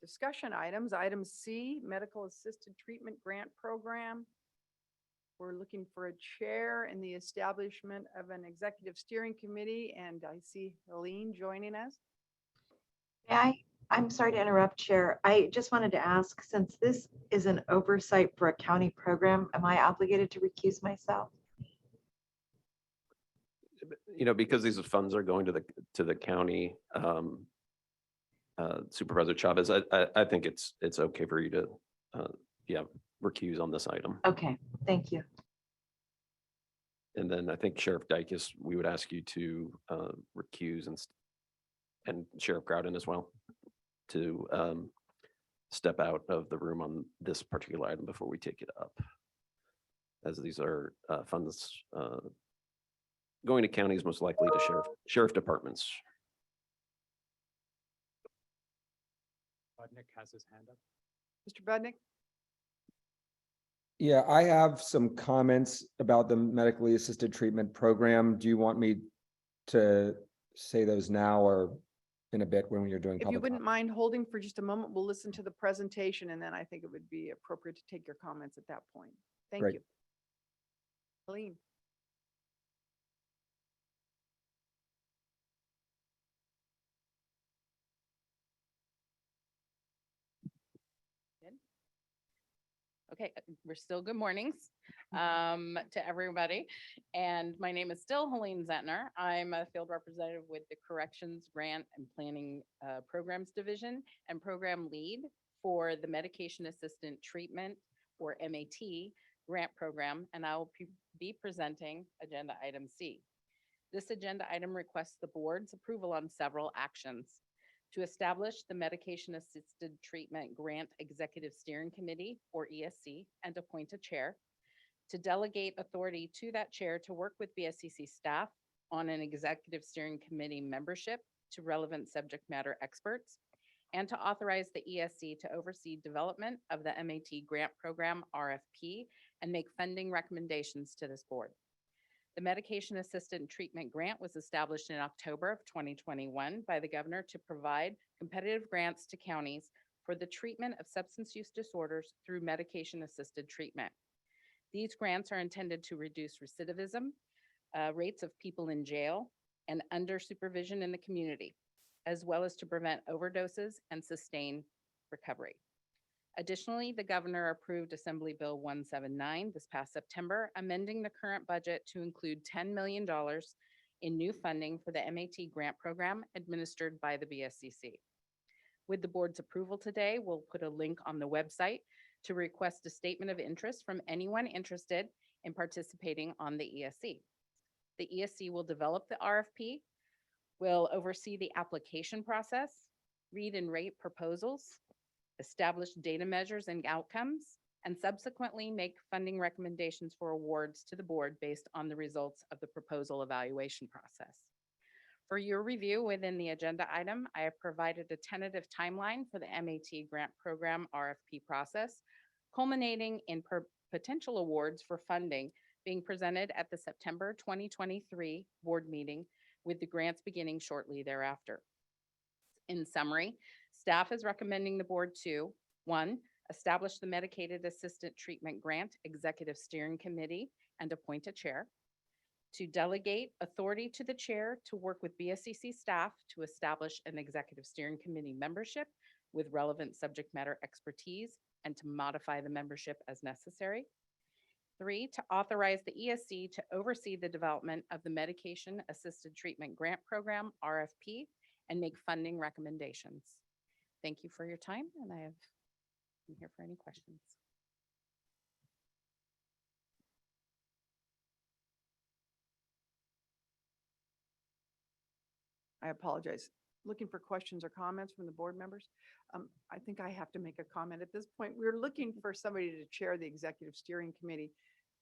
discussion items. Item C, Medical Assisted Treatment Grant Program. We're looking for a chair and the establishment of an executive steering committee, and I see Helene joining us. I'm sorry to interrupt, Chair. I just wanted to ask, since this is an oversight for a county program, am I obligated to recuse myself? Because these funds are going to the county, Supervisor Chavez, I think it's okay for you to, recuse on this item. Okay, thank you. And then I think Sheriff Dykes, we would ask you to recuse and Sheriff Groudon as well to step out of the room on this particular item before we take it up. As these are funds going to counties, most likely to sheriff departments. Budnick has his hand up. Mr. Budnick? Yeah, I have some comments about the medically assisted treatment program. Do you want me to say those now or in a bit when you're doing If you public? wouldn't mind holding for just a moment, we'll listen to the presentation, and then I think it would be appropriate to take your comments at that point. Thank Great. you. Helene? Okay, we're still good mornings to everybody. And my name is still Helene Zentner. I'm a field representative with the Corrections Grant and Planning Programs Division and Program Lead for the Medication Assistant Treatment, or MAT, grant program, and I will be presenting Agenda Item C. This agenda item requests the board's approval on several actions: to establish the Medication Assisted Treatment Grant Executive Steering Committee, or ESC, and appoint a chair; to delegate authority to that chair to work with BSCC staff on an executive steering committee membership to relevant subject matter experts; and to authorize the ESC to oversee development of the MAT grant program RFP and make funding recommendations to this board. The Medication Assistant Treatment Grant was established in October of 2021 by the governor to provide competitive grants to counties for the treatment of substance use disorders through medication-assisted treatment. These grants are intended to reduce recidivism, rates of people in jail, and under supervision in the community, as well as to prevent overdoses and sustain recovery. Additionally, the governor approved Assembly Bill 179 this past September, amending the current budget to include $10 million in new funding for the MAT grant program administered by the BSCC. With the board's approval today, we'll put a link on the website to request a statement of interest from anyone interested in participating on the ESC. The ESC will develop the RFP, will oversee the application process, read and rate proposals, establish data measures and outcomes, and subsequently make funding recommendations for awards to the board based on the results of the proposal evaluation process. For your review within the agenda item, I have provided a tentative timeline for the MAT grant program RFP process, culminating in potential awards for funding being presented at the September 2023 board meeting, with the grants beginning shortly thereafter. In summary, staff is recommending the board to, 1, establish the Medicated Assistant Treatment Grant Executive Steering Committee and appoint a chair. To delegate authority to the chair to work with BSCC staff to establish an executive steering committee membership with relevant subject matter expertise and to modify the membership as necessary. 3, to authorize the ESC to oversee the development of the Medication Assisted Treatment Grant Program, RFP, and make funding recommendations. Thank you for your time, and I'm here for any questions. I apologize. Looking for questions or comments from the board members. I think I have to make a comment at this point. We're looking for somebody to chair the executive steering committee.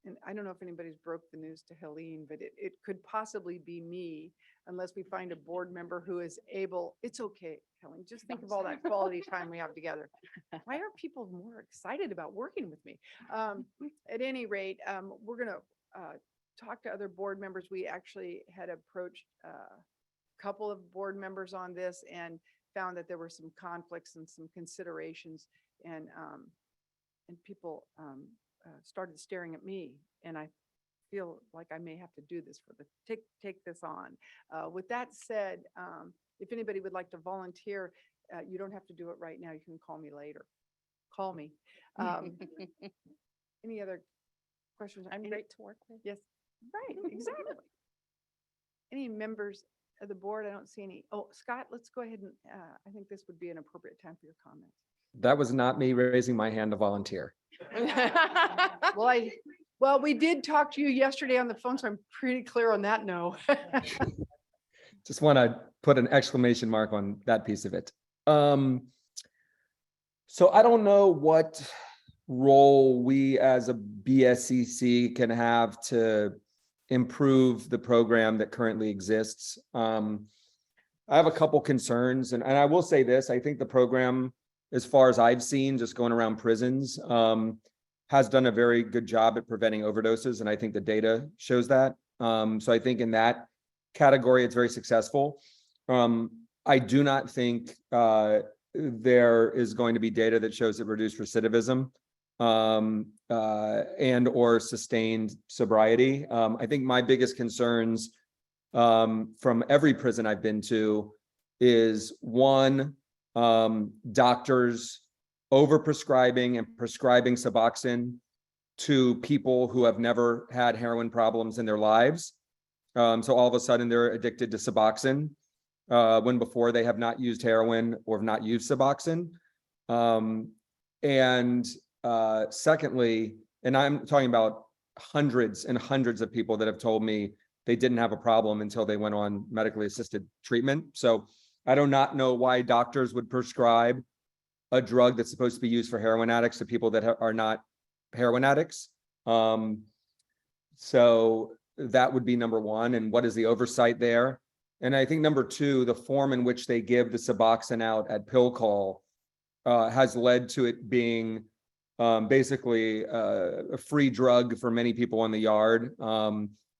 And I don't know if anybody's broke the news to Helene, but it could possibly be me unless we find a board member who is able. It's okay, Helene, just think of all that quality time we have together. Why are people more excited about working with me? At any rate, we're gonna talk to other board members. We actually had approached couple of board members on this and found that there were some conflicts and some considerations, and people started staring at me, and I feel like I may have to do this for the take this on. With that said, if anybody would like to volunteer, you don't have to do it right now. You can call me later. Call me. Any other questions? I'm great to work with. Yes, right, exactly. Any members of the board? I don't see any. Oh, Scott, let's go ahead and I think this would be an appropriate time for your comments. That was not me raising my hand to volunteer. Well, we did talk to you yesterday on the phone, so I'm pretty clear on that. No. Just want to put an exclamation mark on that piece of it. So I don't know what role we as a BSCC can have to improve the program that currently exists. I have a couple concerns, and I will say this: I think the program, as far as I've seen, just going around prisons, has done a very good job at preventing overdoses, and I think the data shows that. So I think in that category, it's very successful. I do not think there is going to be data that shows it reduced recidivism and or sustained sobriety. I think my biggest concerns from every prison I've been to is, one, doctors overprescribing and prescribing Suboxone to people who have never had heroin problems in their lives. So all of a sudden they're addicted to Suboxone when before they have not used heroin or have not used Suboxone. Secondly, and I'm talking about hundreds and hundreds of people that have told me they didn't have a problem until they went on medically assisted treatment. So I do not know why doctors would prescribe a drug that's supposed to be used for heroin addicts to people that are not heroin addicts. So that would be number one. And what is the oversight there? And I think number two, the form in which they give the Suboxone out at pill call has led to it being basically a free drug for many people in the yard.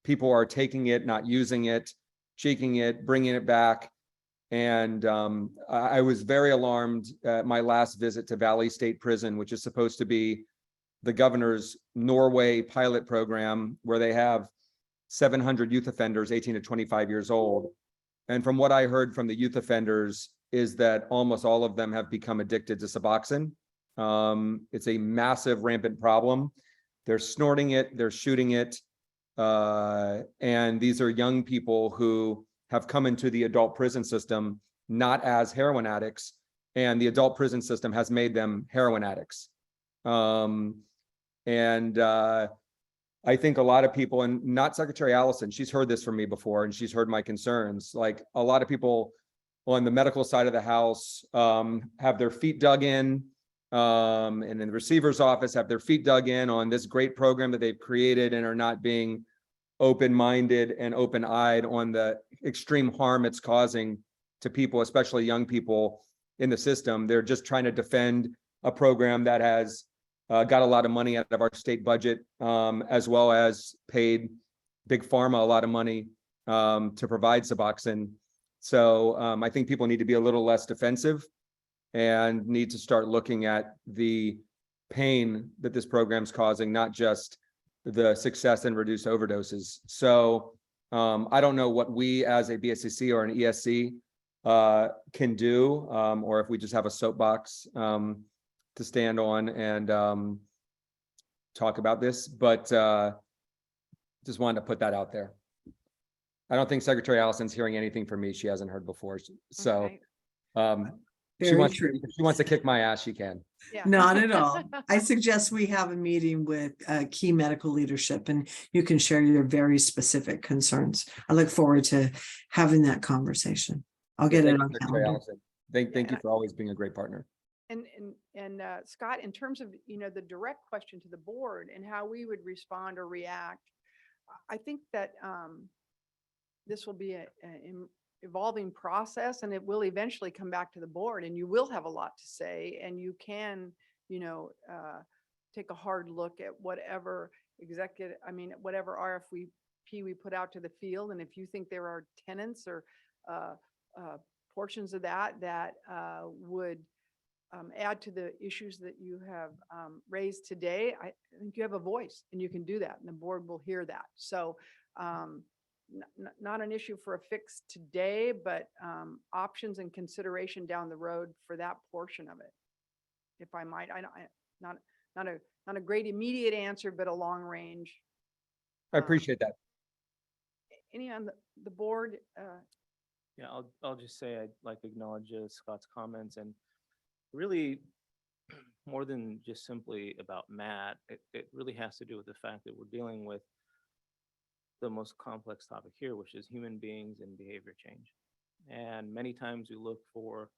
People are taking it, not using it, cheeking it, bringing it back. And I was very alarmed at my last visit to Valley State Prison, which is supposed to be the governor's Norway pilot program, where they have 700 youth offenders, 18 to 25 years old. And from what I heard from the youth offenders is that almost all of them have become addicted to Suboxone. It's a massive rampant problem. They're snorting it, they're shooting it. And these are young people who have come into the adult prison system not as heroin addicts, and the adult prison system has made them heroin addicts. And I think a lot of people, and not Secretary Allison, she's heard this from me before and she's heard my concerns. Like a lot of people on the medical side of the house have their feet dug in, and in the receiver's office have their feet dug in on this great program that they've created and are not being open-minded and open-eyed on the extreme harm it's causing to people, especially young people in the system. They're just trying to defend a program that has got a lot of money out of our state budget, as well as paid Big Pharma a lot of money to provide Suboxone. So I think people need to be a little less defensive and need to start looking at the pain that this program's causing, not just the success and reduced overdoses. So I don't know what we as a BSCC or an ESC can do, or if we just have a soapbox to stand on and talk about this, but just wanted to put that out there. I don't think Secretary Allison's hearing anything from me she hasn't heard before. So Okay. Very true. if she wants to kick my ass, she can. Yeah. Not at all. I suggest we have a meeting with key medical leadership and you can share your very specific concerns. I look forward to having that conversation. I'll get it Thank you, on Secretary calendar. Allison. Thank you for always being a great partner. And Scott, in terms of, the direct question to the board and how we would respond or react, I think that this will be an evolving process and it will eventually come back to the board and you will have a lot to say and you can, take a hard look at whatever whatever RFP we put out to the field. And if you think there are tenants or portions of that would add to the issues that you have raised today, I think you have a voice and you can do that and the board will hear that. So not an issue for a fix today, but options and consideration down the road for that portion of it. If I might, not a great immediate answer, but a long range. I appreciate that. Any on the board? Yeah, I'll just say I'd like to acknowledge Scott's comments and really more than just simply about Matt, it really has to do with the fact that we're dealing with the most complex topic here, which is human beings and behavior change. And many times we look for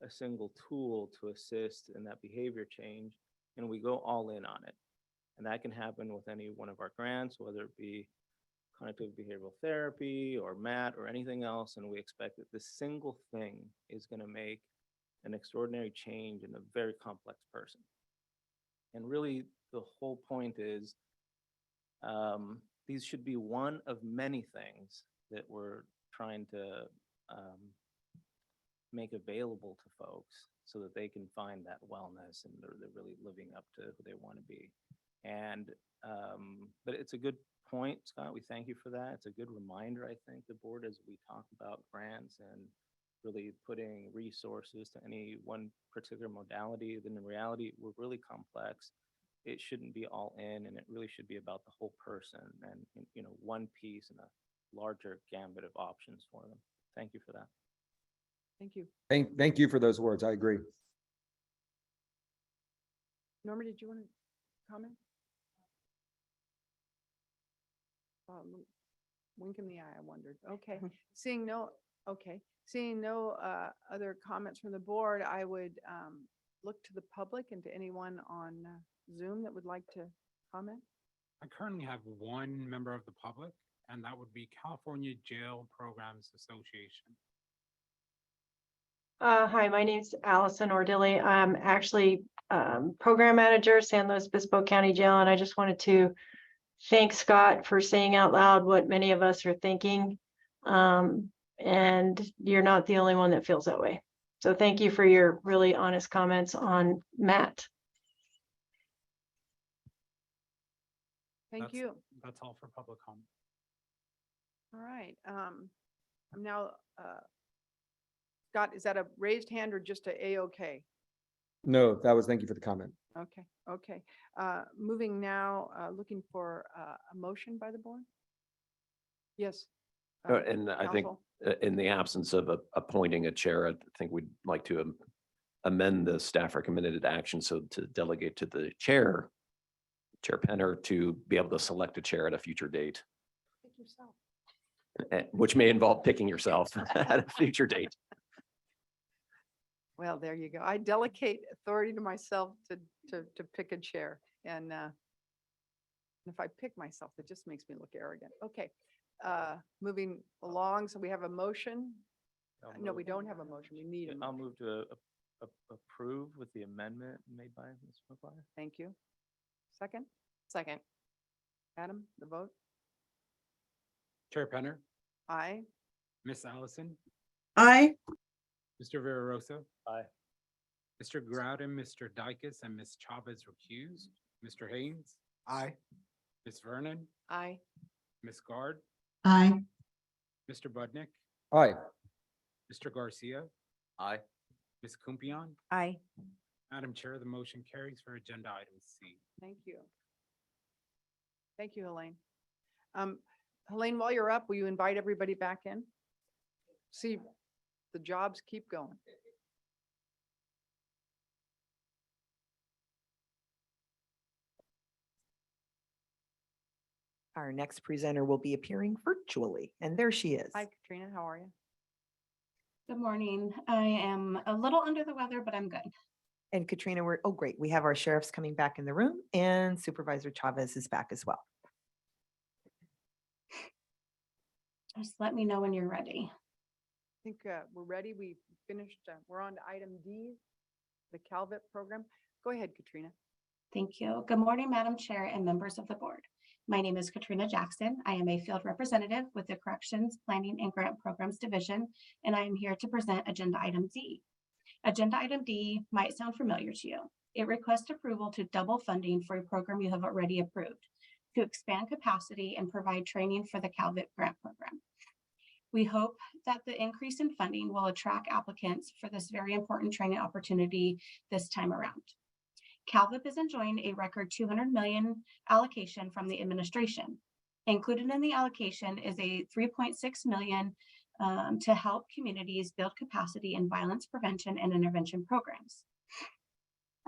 a single tool to assist in that behavior change, and we go all in on it. And that can happen with any one of our grants, whether it be cognitive behavioral therapy or MAT or anything else, and we expect that this single thing is going to make an extraordinary change in a very complex person. And really, the whole point is these should be one of many things that we're trying to make available to folks so that they can find that wellness and they're really living up to who they want to be. And but it's a good point, Scott. We thank you for that. It's a good reminder, I think, the board, as we talk about grants and really putting resources to any one particular modality. Then in reality, we're really complex. It shouldn't be all in, and it really should be about the whole person and one piece and a larger gambit of options for them. Thank you for that. Thank you. Thank you for those words. I agree. Norma, did you want to comment? Wink in the eye, I wondered. Okay, seeing no other comments from the board, I would look to the public and to anyone on Zoom that would like to comment. I currently have one member of the public, and that would be California Jail Programs Association. Hi, my name's Allison Ordilly. I'm actually program manager, San Luis Obispo County Jail, and I just wanted to thank Scott for saying out loud what many of us are thinking. And you're not the only one that feels that way. So thank you for your really honest comments on Matt. Thank you. That's all for public comment. All right. I'm now, Scott, is that a raised hand or just a A-OK? No, thank you for the comment. Okay. Moving now, looking for a motion by the board? Yes. And I think Counsel? in the absence of appointing a chair, I think we'd like to amend the staff recommended action, so to delegate to the chair, Chair Penner, to be able to select a chair at a future date, Pick yourself. which may involve picking yourself at a future date. Well, there you go. I delegate authority to myself to pick a chair. And if I pick myself, it just makes me look arrogant. Okay, moving along. So we have a motion. I'll No, we move- don't have a motion. We need a I'll motion. move to approve with the amendment made by Ms. McGuire. Thank you. Second, Second. Adam, the vote? Chair Penner, Aye. Miss Allison, Aye. Mr. Villarosa, Aye. Mr. Groudon, Mr. Dykus, and Ms. Chavez recused. Mr. Haynes, Aye. Ms. Vernon, Aye. Ms. Guard, Aye. Mr. Budnick, Aye. Mr. Garcia, Aye. Ms. Kumpion. Aye. Madam Chair, the motion carries for agenda item C. Thank you. Thank you, Helene. Helene, while you're up, will you invite everybody back in? See, the jobs keep going. Our next presenter will be appearing virtually, and there she is. Hi, Katrina, how are you? Good morning. I am a little under the weather, but I'm good. And Katrina, oh, great. We have our sheriffs coming back in the room, and Supervisor Chavez is back as well. Just let me know when you're ready. I think we're ready. We finished, we're on to item D, the Calvet program. Go ahead, Katrina. Thank you. Good morning, Madam Chair and members of the board. My name is Katrina Jackson. I am a field representative with the Corrections Planning and Grant Programs Division, and I am here to present Agenda Item D. Agenda Item D might sound familiar to you. It requests approval to double funding for a program you have already approved, to expand capacity and provide training for the Calvet grant program. We hope that the increase in funding will attract applicants for this very important training opportunity this time around. CalVIP is enjoying a record $200 million allocation from the administration. Included in the allocation is a $3.6 million to help communities build capacity in violence prevention and intervention programs.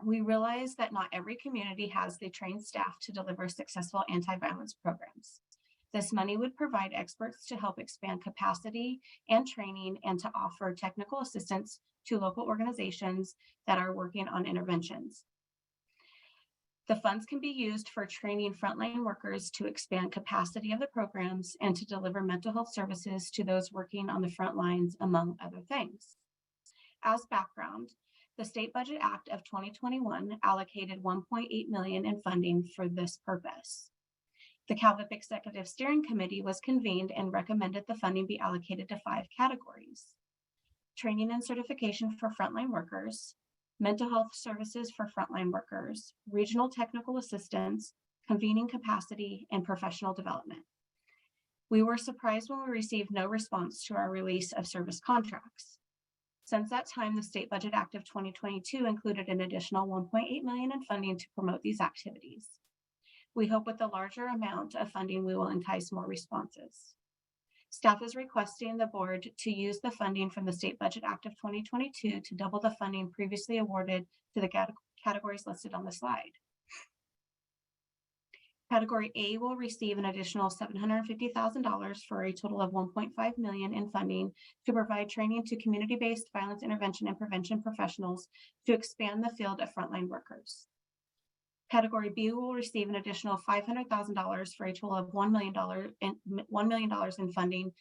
We realize that not every community has the trained staff to deliver successful anti-violence programs. This money would provide experts to help expand capacity and training and to offer technical assistance to local organizations that are working on interventions. The funds can be used for training frontline workers to expand capacity of the programs and to deliver mental health services to those working on the front lines, among other things. As background, the State Budget Act of 2021 allocated $1.8 million in funding for this purpose. The CalVIP Executive Steering Committee was convened and recommended the funding be allocated to 5 categories: training and certification for frontline workers, mental health services for frontline workers, regional technical assistance, convening capacity, and professional development. We were surprised when we received no response to our release of service contracts. Since that time, the State Budget Act of 2022 included an additional $1.8 million in funding to promote these activities. We hope with the larger amount of funding, we will entice more responses. Staff is requesting the board to use the funding from the State Budget Act of 2022 to double the funding previously awarded to the categories listed on the slide. Category A will receive an additional $750,000 for a total of $1.5 million in funding to provide training to community-based violence intervention and prevention professionals to expand the field of frontline workers. Category B will receive an additional $500,000 for a total of $1 million in funding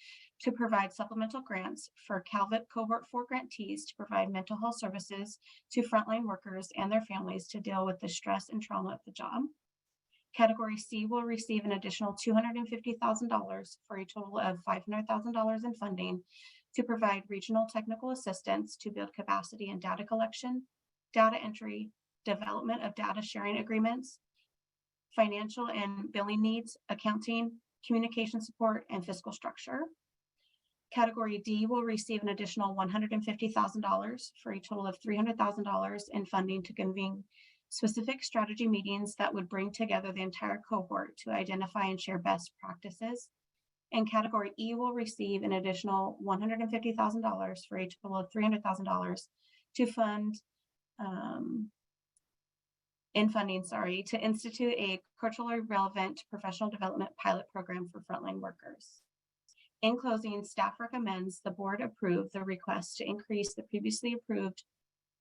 to provide supplemental grants for CalVIP Cohort 4 grantees to provide mental health services to frontline workers and their families to deal with the stress and trauma of the job. Category C will receive an additional $250,000 for a total of $500,000 in funding to provide regional technical assistance to build capacity in data collection, data entry, development of data sharing agreements, financial and billing needs, accounting, communication support, and fiscal structure. Category D will receive an additional $150,000 for a total of $300,000 in funding to convene specific strategy meetings that would bring together the entire cohort to identify and share best practices. And category E will receive an additional $150,000 for a total of $300,000 to fund in funding, sorry, to institute a culturally relevant professional development pilot program for frontline workers. In closing, staff recommends the board approve the request to increase the previously approved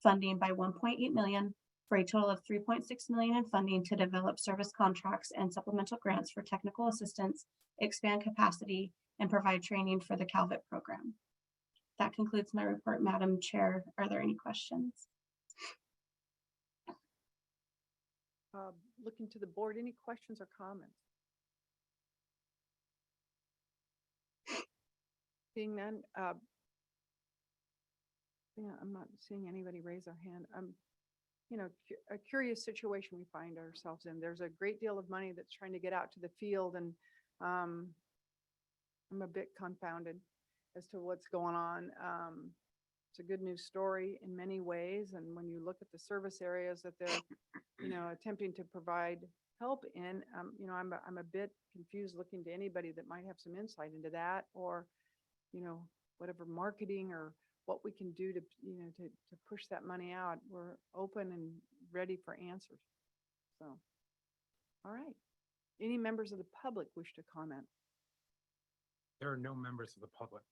funding by 1.8 million for a total of 3.6 million in funding to develop service contracts and supplemental grants for technical assistance, expand capacity, and provide training for the CalVIT program. That concludes my report, Madam Chair. Are there any questions? Looking to the board, any questions or comments? Seeing none, yeah, I'm not seeing anybody raise their hand. You know, a curious situation we find ourselves in. There's a great deal of money that's trying to get out to the field, and I'm a bit confounded as to what's going on. It's a good news story in many ways, and when you look at the service areas that they're, you know, attempting to provide help in, you know, I'm a bit confused looking to anybody that might have some insight into that, or, you know, whatever marketing or what we can do to, you know, to push that money out. We're open and ready for answers. So, all right. Any members of the public wish to comment? There are no members of the public.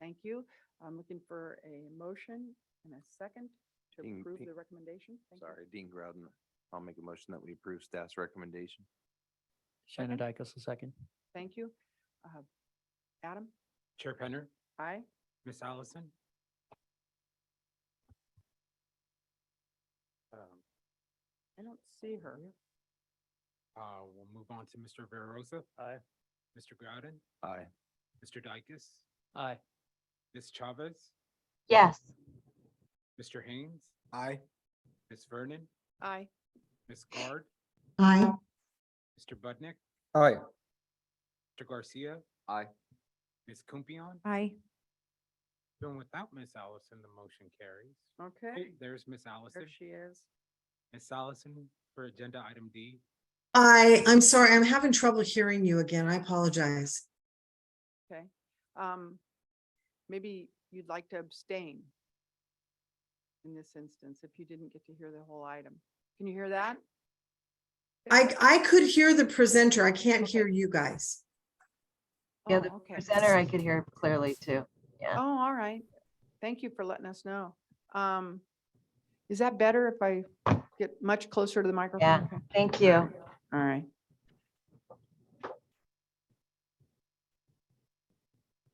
Thank you. I'm looking for a motion and a second to Dean- approve Dean- the recommendation. Thank you. Sorry, Dean Grouden. I'll make a motion that we approve staff's recommendation. Second. Shannon Dykus, a second. Thank you. Adam? Chair Penner, Aye. Miss Allison. I don't see her. We'll move on to Mr. Verosa, Aye. Mr. Grouden, Aye. Mr. Dykus, Aye. Ms. Chavez, Yes. Mr. Haynes, Aye. Ms. Vernon, Aye. Ms. Card, Aye. Mr. Budnick, Aye. Mr. Garcia, Aye. Ms. Kumpion. Aye. Going without Miss Allison, the motion carries. Okay. Hey, there's Miss Allison. There she is. Miss Allison for agenda item D. I'm sorry, I'm having trouble hearing you again. I apologize. Okay. Maybe you'd like to abstain in this instance if you didn't get to hear the whole item. Can you hear that? I could hear the presenter. I can't hear you guys. Yeah, the Presenter, I could hear clearly too. Yeah. Oh, all right. Thank you for letting us know. Is that better if I get much closer to the microphone? Yeah. Okay. Thank you. All right.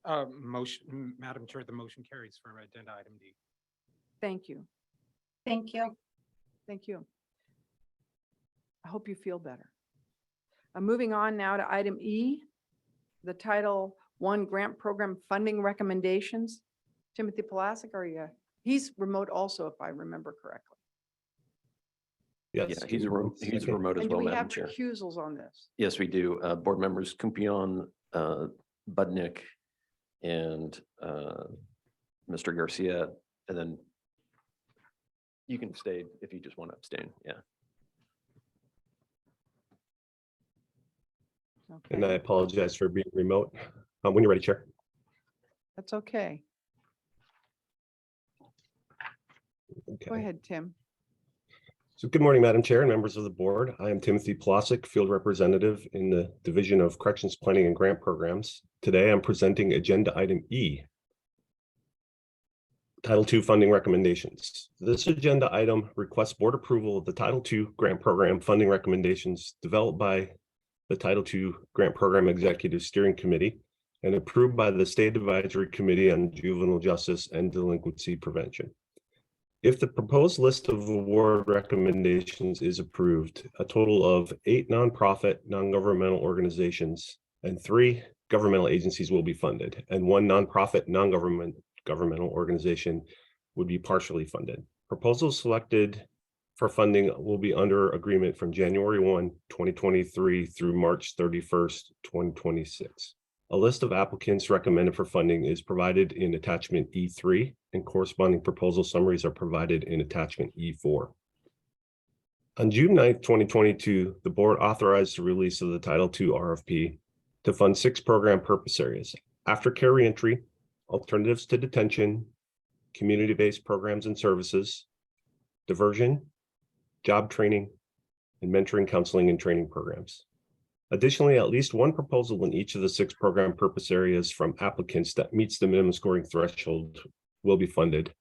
Madam Chair, the motion carries for agenda item D. Thank you. Thank you. Thank you. I hope you feel better. Moving on now to item E, the Title I Grant Program Funding Recommendations. Timothy Polasek, are you? He's remote also, if I remember correctly. Yeah, he's remote as And well, do we Madam have Chair. recusals on this? Yes, we do. Board members Kumpion, Budnick, and Mr. Garcia, and then you can stay if you just want to abstain. Yeah. Okay, I apologize for being remote. When you're ready, Chair. that's okay. Go Okay. ahead, Tim. So good morning, Madam Chair and members of the board. I am Timothy Plosick, Field Representative in the Division of Corrections Planning and Grant Programs. Today, I'm presenting Agenda Item E, Title II Funding Recommendations. This agenda item requests board approval of the Title II Grant Program funding recommendations developed by the Title II Grant Program Executive Steering Committee and approved by the State Advisory Committee on Juvenile Justice and Delinquency Prevention. If the proposed list of award recommendations is approved, a total of 8 nonprofit, non-governmental organizations and 3 governmental agencies will be funded, and 1 nonprofit, non-governmental organization would be partially funded. Proposals selected for funding will be under agreement from January 1, 2023 through March 31st, 2026. A list of applicants recommended for funding is provided in attachment E3, and corresponding proposal summaries are provided in attachment E4. On June 9th, 2022, the board authorized the release of the Title II RFP to fund 6 program purpose areas: aftercare reentry, alternatives to detention, community-based programs and services, diversion, job training, and mentoring, counseling, and training programs. Additionally, at least one proposal in each of the 6 program purpose areas from applicants that meets the minimum scoring threshold will be funded.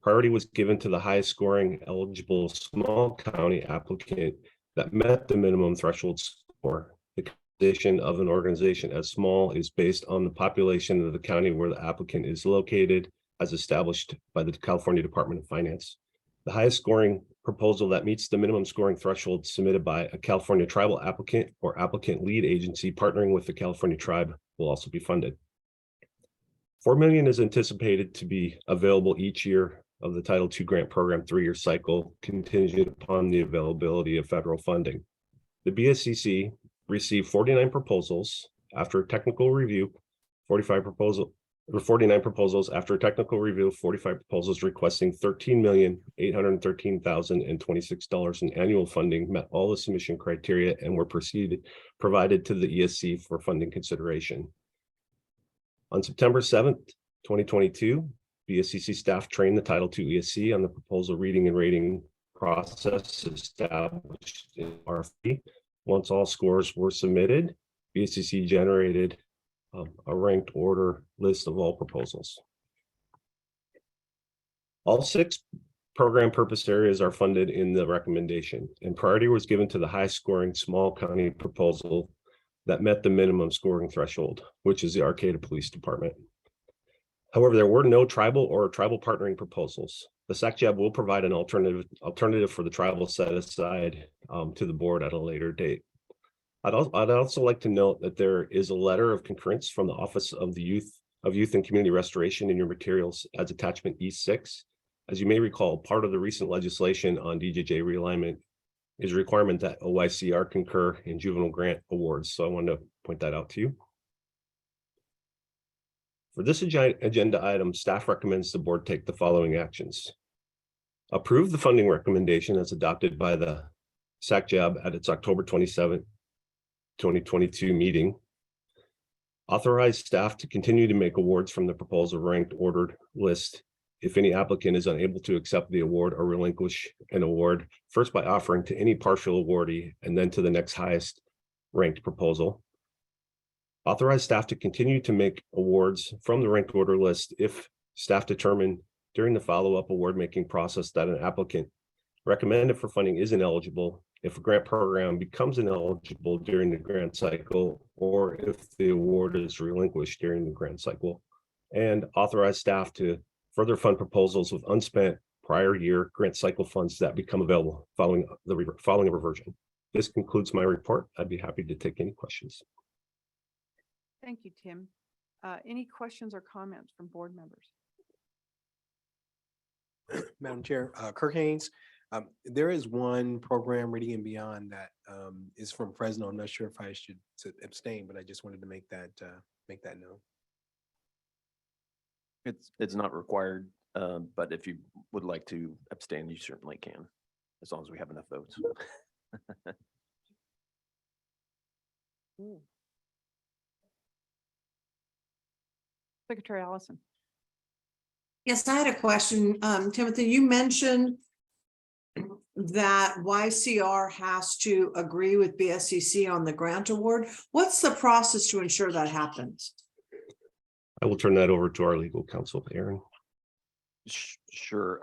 Priority was given to the highest scoring eligible small county applicant that met the minimum threshold score. The condition of an organization as small is based on the population of the county where the applicant is located, as established by the California Department of Finance. The highest scoring proposal that meets the minimum scoring threshold submitted by a California tribal applicant or applicant lead agency partnering with the California tribe will also be funded. $4 million is anticipated to be available each year of the Title II grant program 3-year cycle, contingent upon the availability of federal funding. The BSCC received 49 proposals after technical review, 49 proposals after technical review, 45 proposals requesting $13,813,026 in annual funding met all the submission criteria and were provided to the ESC for funding consideration. On September 7th, 2022, BSCC staff trained the Title II ESC on the proposal reading and rating process established in RFP. Once all scores were submitted, BSCC generated a ranked order list of all proposals. All 6 program purpose areas are funded in the recommendation, and priority was given to the high scoring small county proposal that met the minimum scoring threshold, which is the Arcata Police Department. However, there were no tribal or tribal partnering proposals. The SACJAB will provide an alternative for the tribal set aside to the board at a later date. I'd also like to note that there is a letter of concurrence from the Office of Youth and Community Restoration in your materials as attachment E6. As you may recall, part of the recent legislation on DJJ realignment is a requirement that OYCR concur in juvenile grant awards. So I wanted to point that out to you. For this agenda item, staff recommends the board take the following actions. Approve the funding recommendation as adopted by the SACJAB at its October 27th, 2022 meeting. Authorize staff to continue to make awards from the proposal ranked ordered list if any applicant is unable to accept the award or relinquish an award, first by offering to any partial awardee and then to the next highest ranked proposal. Authorize staff to continue to make awards from the ranked order list if staff determine during the follow-up award making process that an applicant recommended for funding is ineligible, if a grant program becomes ineligible during the grant cycle, or if the award is relinquished during the grant cycle, and authorize staff to further fund proposals with unspent prior year grant cycle funds that become available following a reversion. This concludes my report. I'd be happy to take any questions. Thank you, Tim. Any questions or comments from board members? Madam Chair, Kirk Haynes, there is one program, Reading and Beyond, that is from Fresno. I'm not sure if I should abstain, but I just wanted to make that known. It's not required, but if you would like to abstain, you certainly can, as long as we have enough votes. Secretary Allison. Yes, I had a question. Timothy, you mentioned that YCR has to agree with BSCC on the grant award. What's the process to ensure that happens? I will turn that over to our legal counsel, Aaron. Sure.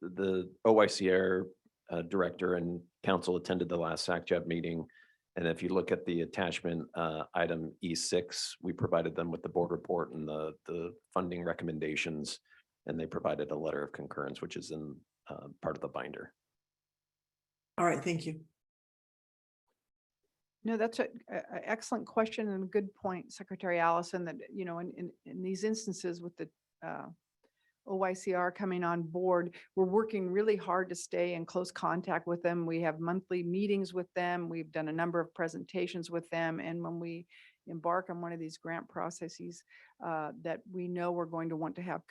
The OYCR director and council attended the last SACJAB meeting. And if you look at the attachment item E6, we provided them with the board report and the funding recommendations, and they provided a letter of concurrence, which is in part of the binder. All right, thank you. No, that's an excellent question and a good point, Secretary Allison, that, you know, in these instances with the OYCR coming on board, we're working really hard to stay in close contact with them. We have monthly meetings with them. We've done a number of presentations with them. And when we embark on one of these grant processes that we know we're going to want to have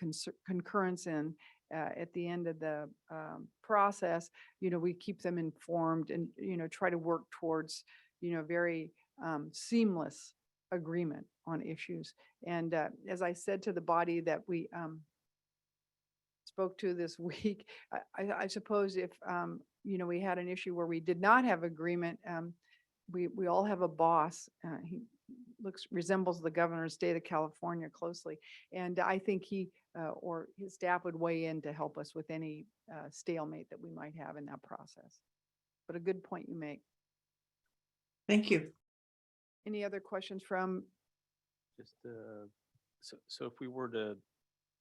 concurrence in at the end of the process, you know, we keep them informed and, you know, try to work towards, you know, very seamless agreement on issues. And as I said to the body that we spoke to this week. I suppose if, we had an issue where we did not have agreement, we all have a boss. He resembles the governor of the state of California closely. And I think he or his staff would weigh in to help us with any stalemate that we might have in that process. But a good point you make. Thank you. Any other questions from, Just, so if we were to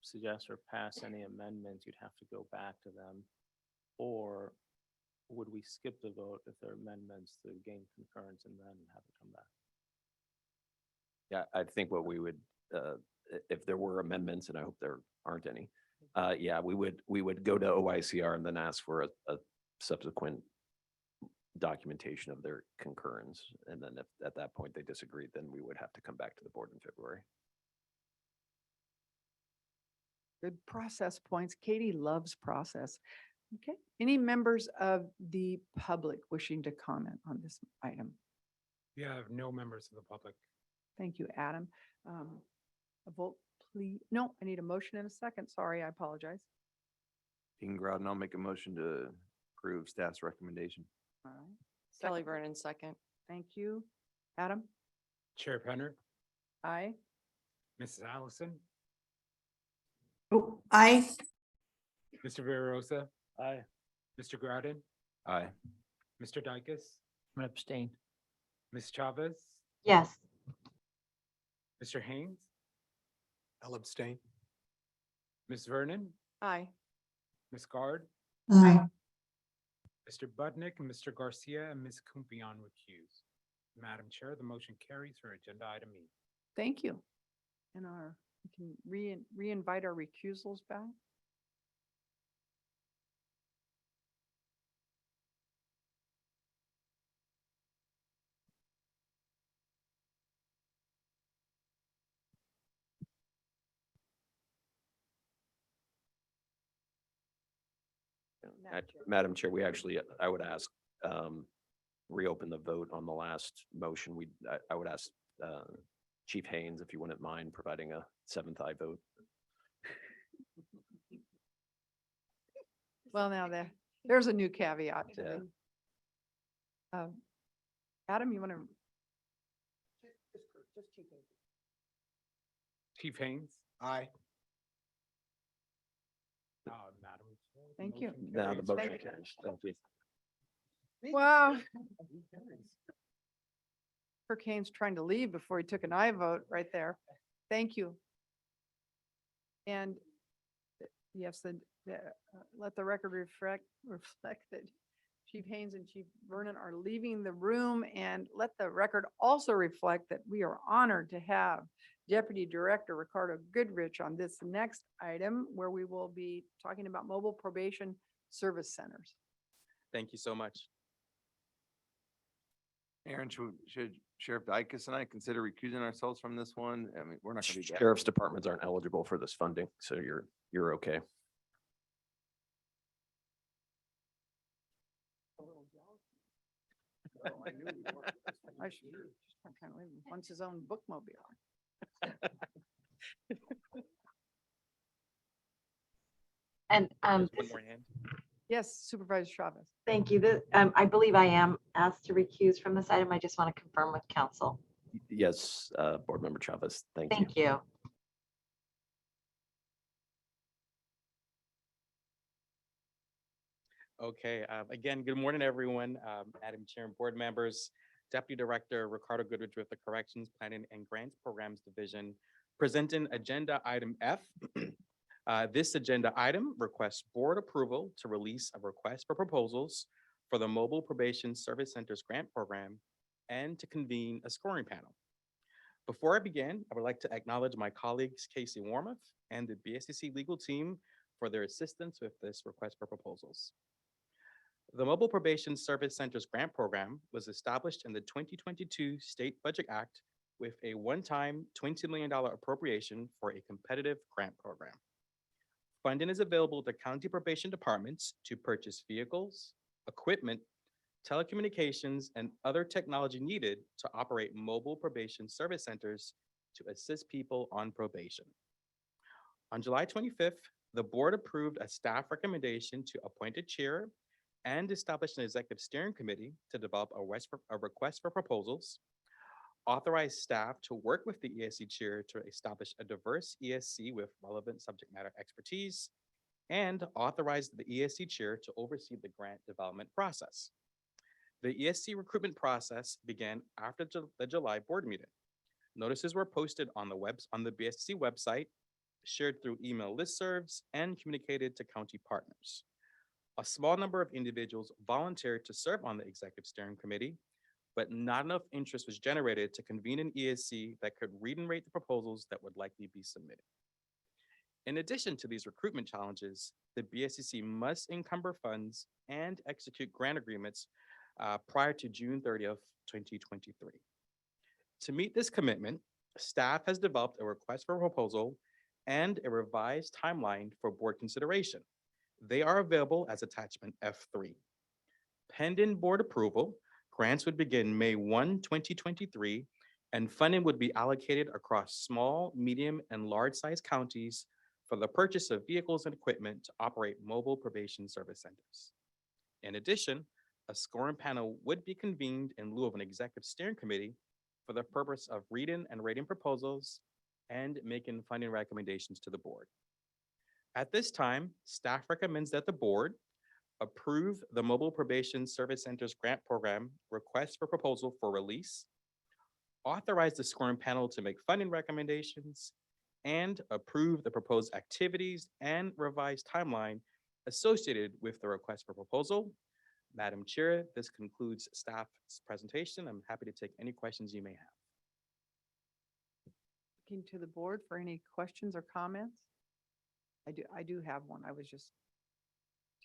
suggest or pass any amendments, you'd have to go back to them. Or would we skip the vote if there are amendments to gain concurrence and then have it come back? Yeah, I think what we would, if there were amendments, and I hope there aren't any, yeah, we would go to OICR and then ask for a subsequent documentation of their concurrence. And then if at that point they disagreed, then we would have to come back to the board in February. good process points? Katie loves process. Okay, any members of the public wishing to comment on this item? We have no members of the public. Thank you, Adam. A vote, please. No, I need a motion in a second. Sorry, I apologize. Dean Grouden, I'll make a motion to approve staff's recommendation. All right. Kelly Second. Vernon, second. Thank you. Adam? Chair Penner, Aye. Mrs. Allison, Oh, aye. Mr. Villarosa, Aye. Mr. Grouden, Aye. Mr. Dykus, I'm abstain. Ms. Chavez, Yes. Mr. Haynes, I'll abstain. Ms. Vernon, Aye. Ms. Guard, Aye. Mr. Budnick, and Mr. Garcia, and Ms. Kumpion recused. Madam Chair, the motion carries for agenda item E. Thank you. And we can re-invite our recusals back. Madam Chair, we actually, I would ask, reopen the vote on the last motion. I would ask Chief Haynes if you wouldn't mind providing a seventh aye vote. Well, now there's a new caveat to Yeah. the. Adam, you want to? Chief Haynes? Aye. Madam Chair. the Thank you. motion Now the carries. motion Thank you. carries. Thank you. Wow. Kirk Haynes trying to leave before he took an aye vote right there. Thank you. And yes, let the record reflect that Chief Haynes and Chief Vernon are leaving the room, and let the record also reflect that we are honored to have Deputy Director Ricardo Goodrich on this next item, where we will be talking about mobile probation service centers. Thank you so much. Aaron, should Sheriff Dykus and I consider recusing ourselves from this one? I mean, we're not gonna be. Sheriff's departments aren't eligible for this funding, so you're okay. I should just kind of wants his own bookmobile. And One more hand. Yes, Supervisor Chavez. thank you. I believe I am asked to recuse from this item. I just want to confirm with council. Yes, Board Member Chavez, thank you. Thank you. Okay, again, good morning, everyone. Madam Chair and board members, Deputy Director Ricardo Goodrich with the Corrections Planning and Grants Programs Division, presenting agenda item F. This agenda item requests board approval to release a request for proposals for the Mobile Probation Service Centers Grant Program and to convene a scoring panel. Before I begin, I would like to acknowledge my colleagues Casey Warmoth and the BSCC legal team for their assistance with this request for proposals. The Mobile Probation Service Centers Grant Program was established in the 2022 State Budget Act with a one-time $20 million appropriation for a competitive grant program. Funding is available to county probation departments to purchase vehicles, equipment, telecommunications, and other technology needed to operate mobile probation service centers to assist people on probation. On July 25th, the board approved a staff recommendation to appoint a chair and establish an executive steering committee to develop a request for proposals, authorize staff to work with the ESC chair to establish a diverse ESC with relevant subject matter expertise, and authorize the ESC chair to oversee the grant development process. The ESC recruitment process began after the July board meeting. Notices were posted on the BSCC website, shared through email listservs, and communicated to county partners. A small number of individuals volunteered to serve on the executive steering committee, but not enough interest was generated to convene an ESC that could read and rate the proposals that would likely be submitted. In addition to these recruitment challenges, the BSCC must encumber funds and execute grant agreements prior to June 30th, 2023. To meet this commitment, staff has developed a request for proposal and a revised timeline for board consideration. They are available as attachment F3. Pending board approval, grants would begin May 1, 2023, and funding would be allocated across small, medium, and large-sized counties for the purchase of vehicles and equipment to operate mobile probation service centers. In addition, a scoring panel would be convened in lieu of an executive steering committee for the purpose of reading and rating proposals and making funding recommendations to the board. At this time, staff recommends that the board approve the Mobile Probation Service Centers Grant Program request for proposal for release, authorize the scoring panel to make funding recommendations, and approve the proposed activities and revised timeline associated with the request for proposal. Madam Chair, this concludes staff's presentation. I'm happy to take any questions you may have. Looking to the board for any questions or comments? I do have one. I was just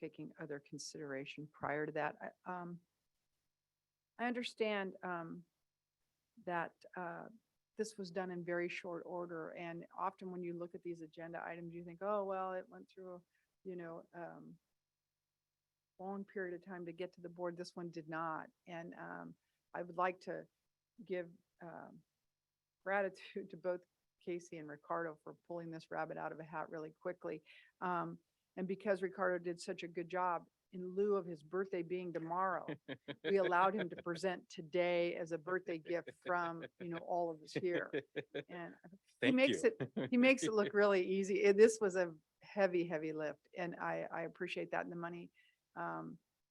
taking other consideration prior to that. I understand that this was done in very short order, and often when you look at these agenda items, you think, oh, well, it went through, long period of time to get to the board. This one did not. And I would like to give gratitude to both Casey and Ricardo for pulling this rabbit out of a hat really quickly. And because Ricardo did such a good job, in lieu of his birthday being tomorrow, we allowed him to present today as a birthday gift from, all of us here. And he makes it look really easy. This was a heavy, heavy lift, and I appreciate that. And the money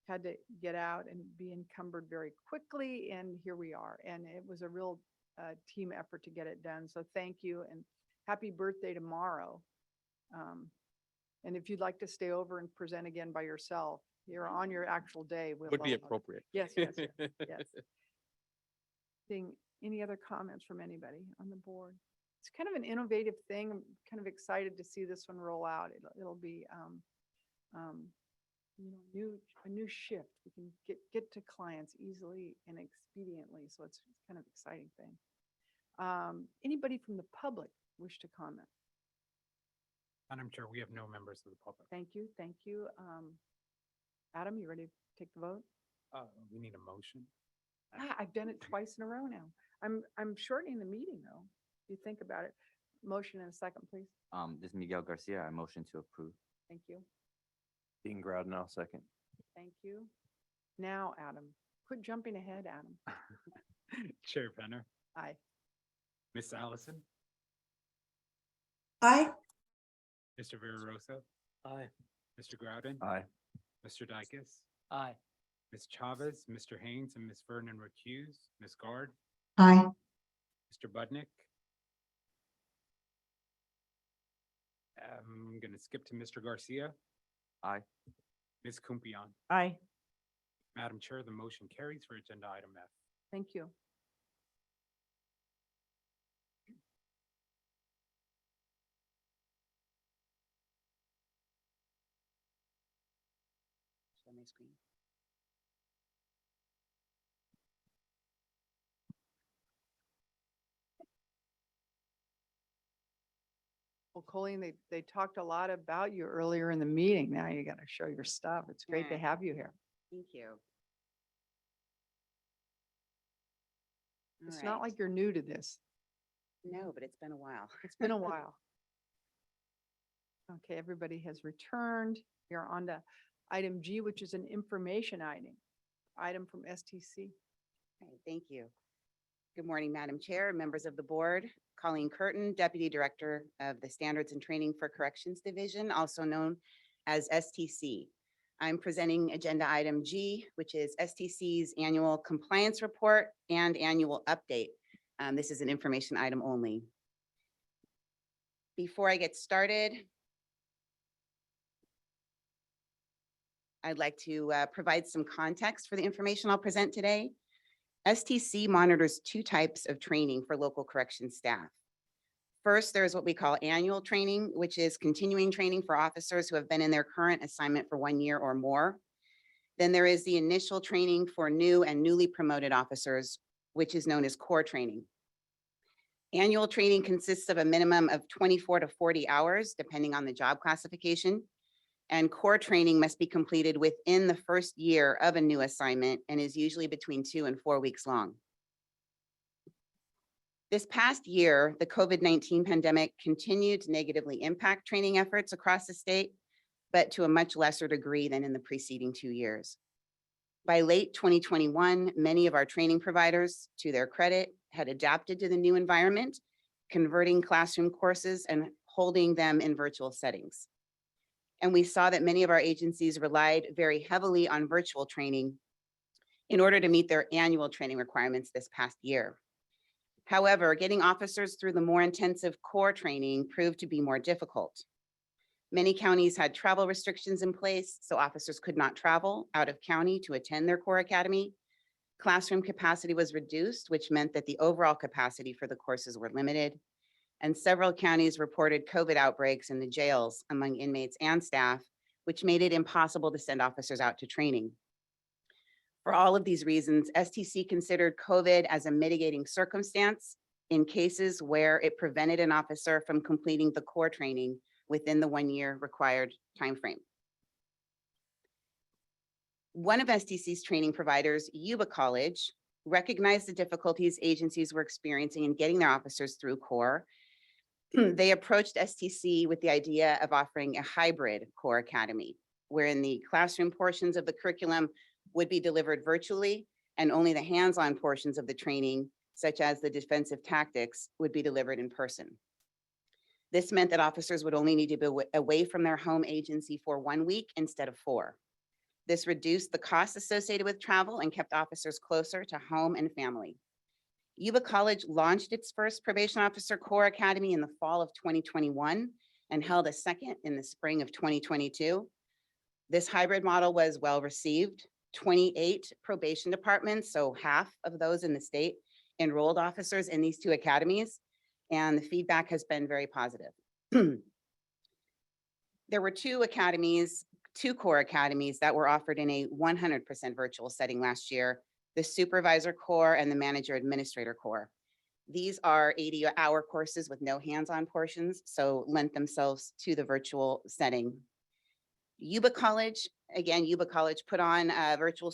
had to get out and be encumbered very quickly, and here we are. And it was a real team effort to get it done. So thank you, and happy birthday tomorrow. And if you'd like to stay over and present again by yourself, you're on your actual day. Would be appropriate. Yes, yes, yes, yes. Any other comments from anybody on the board? It's kind of an innovative thing. I'm kind of excited to see this one roll out. It'll be a new shift. We can get to clients easily and expediently. So it's kind of exciting thing. Anybody from the public wish to comment? Madam Chair, we have no members of the public. Thank you. Thank you. Adam, you ready to take the vote? We need a motion. I've done it twice in a row now. I'm shortening the meeting though. If you think about it. Motion in a second, please. This is Miguel Garcia. I motion to approve. Thank you. Dean Grouden, I'll second. Thank you. Now, Adam, quit jumping ahead, Adam. Chair Penner, Aye. Miss Allison, Aye. Mr. Villarosa, Aye. Mr. Grouden, Aye. Mr. Dykes, Aye. Ms. Chavez, Mr. Haynes, and Ms. Vernon recuse, Ms. Guard, Aye. Mr. Budnick. I'm gonna skip to Mr. Garcia, Aye. Ms. Kumpion. Aye. Madam Chair, the motion carries for agenda item F. Thank you. Share my screen. Well, Colleen, they talked a lot about you earlier in the meeting. Now you got to show your stuff. It's great to Yeah. have you here. Thank you. It's not like you're new to this. No, but it's been a while. It's been a while. Okay, everybody has returned. We are on to item G, which is an information item from STC. Okay, thank you. Good morning, Madam Chair, members of the board. Colleen Curtin, Deputy Director of the Standards and Training for Corrections Division, also known as STC. I'm presenting agenda item G, which is STC's annual compliance report and annual update. This is an information item only. Before I get started, I'd like to provide some context for the information I'll present today. STC monitors two types of training for local corrections staff. First, there's what we call annual training, which is continuing training for officers who have been in their current assignment for 1 year or more. Then there is the initial training for new and newly promoted officers, which is known as core training. Annual training consists of a minimum of 24 to 40 hours, depending on the job classification. And core training must be completed within the first year of a new assignment and is usually between 2 and 4 weeks long. This past year, the COVID-19 pandemic continued to negatively impact training efforts across the state, but to a much lesser degree than in the preceding 2 years. By late 2021, many of our training providers, to their credit, had adapted to the new environment, converting classroom courses and holding them in virtual settings. And we saw that many of our agencies relied very heavily on virtual training in order to meet their annual training requirements this past year. However, getting officers through the more intensive core training proved to be more difficult. Many counties had travel restrictions in place, so officers could not travel out of county to attend their core academy. Classroom capacity was reduced, which meant that the overall capacity for the courses were limited. And several counties reported COVID outbreaks in the jails among inmates and staff, which made it impossible to send officers out to training. For all of these reasons, STC considered COVID as a mitigating circumstance in cases where it prevented an officer from completing the core training within the 1 year required timeframe. One of STC's training providers, Yuba College, recognized the difficulties agencies were experiencing in getting their officers through core. They approached STC with the idea of offering a hybrid core academy, wherein the classroom portions of the curriculum would be delivered virtually and only the hands-on portions of the training, such as the defensive tactics, would be delivered in person. This meant that officers would only need to be away from their home agency for 1 week instead of 4. This reduced the costs associated with travel and kept officers closer to home and family. Yuba College launched its first probation officer core academy in the fall of 2021 and held a second in the spring of 2022. This hybrid model was well received. 28 probation departments, so half of those in the state, enrolled officers in these two academies, and the feedback has been very positive. There were two core academies that were offered in a 100% virtual setting last year, the supervisor core and the manager administrator core. These are 80-hour courses with no hands-on portions, so lent themselves to the virtual setting. Yuba College put on a virtual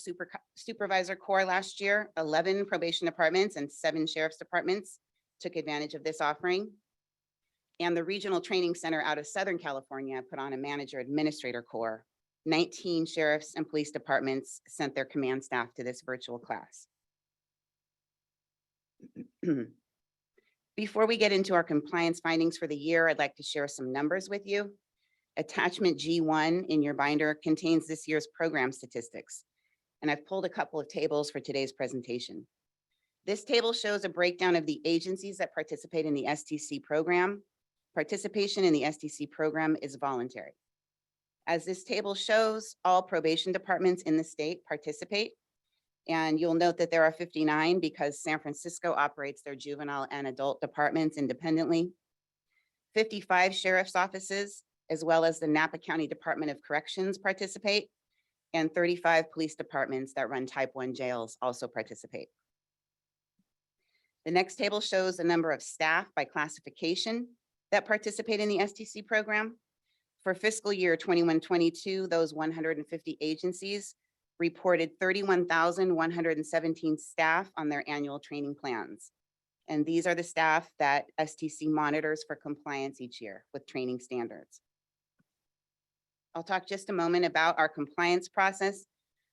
supervisor core last year. 11 probation departments and 7 sheriff's departments took advantage of this offering. And the Regional Training Center out of Southern California put on a manager administrator core. 19 sheriffs and police departments sent their command staff to this virtual class. Before we get into our compliance findings for the year, I'd like to share some numbers with you. Attachment G1 in your binder contains this year's program statistics, and I've pulled a couple of tables for today's presentation. This table shows a breakdown of the agencies that participate in the STC program. Participation in the STC program is voluntary. As this table shows, all probation departments in the state participate, and you'll note that there are 59 because San Francisco operates their juvenile and adult departments independently. 55 sheriff's offices, as well as the Napa County Department of Corrections participate, and 35 police departments that run type 1 jails also participate. The next table shows the number of staff by classification that participate in the STC program. For fiscal year 21-22, those 150 agencies reported 31,117 staff on their annual training plans. And these are the staff that STC monitors for compliance each year with training standards. I'll talk just a moment about our compliance process.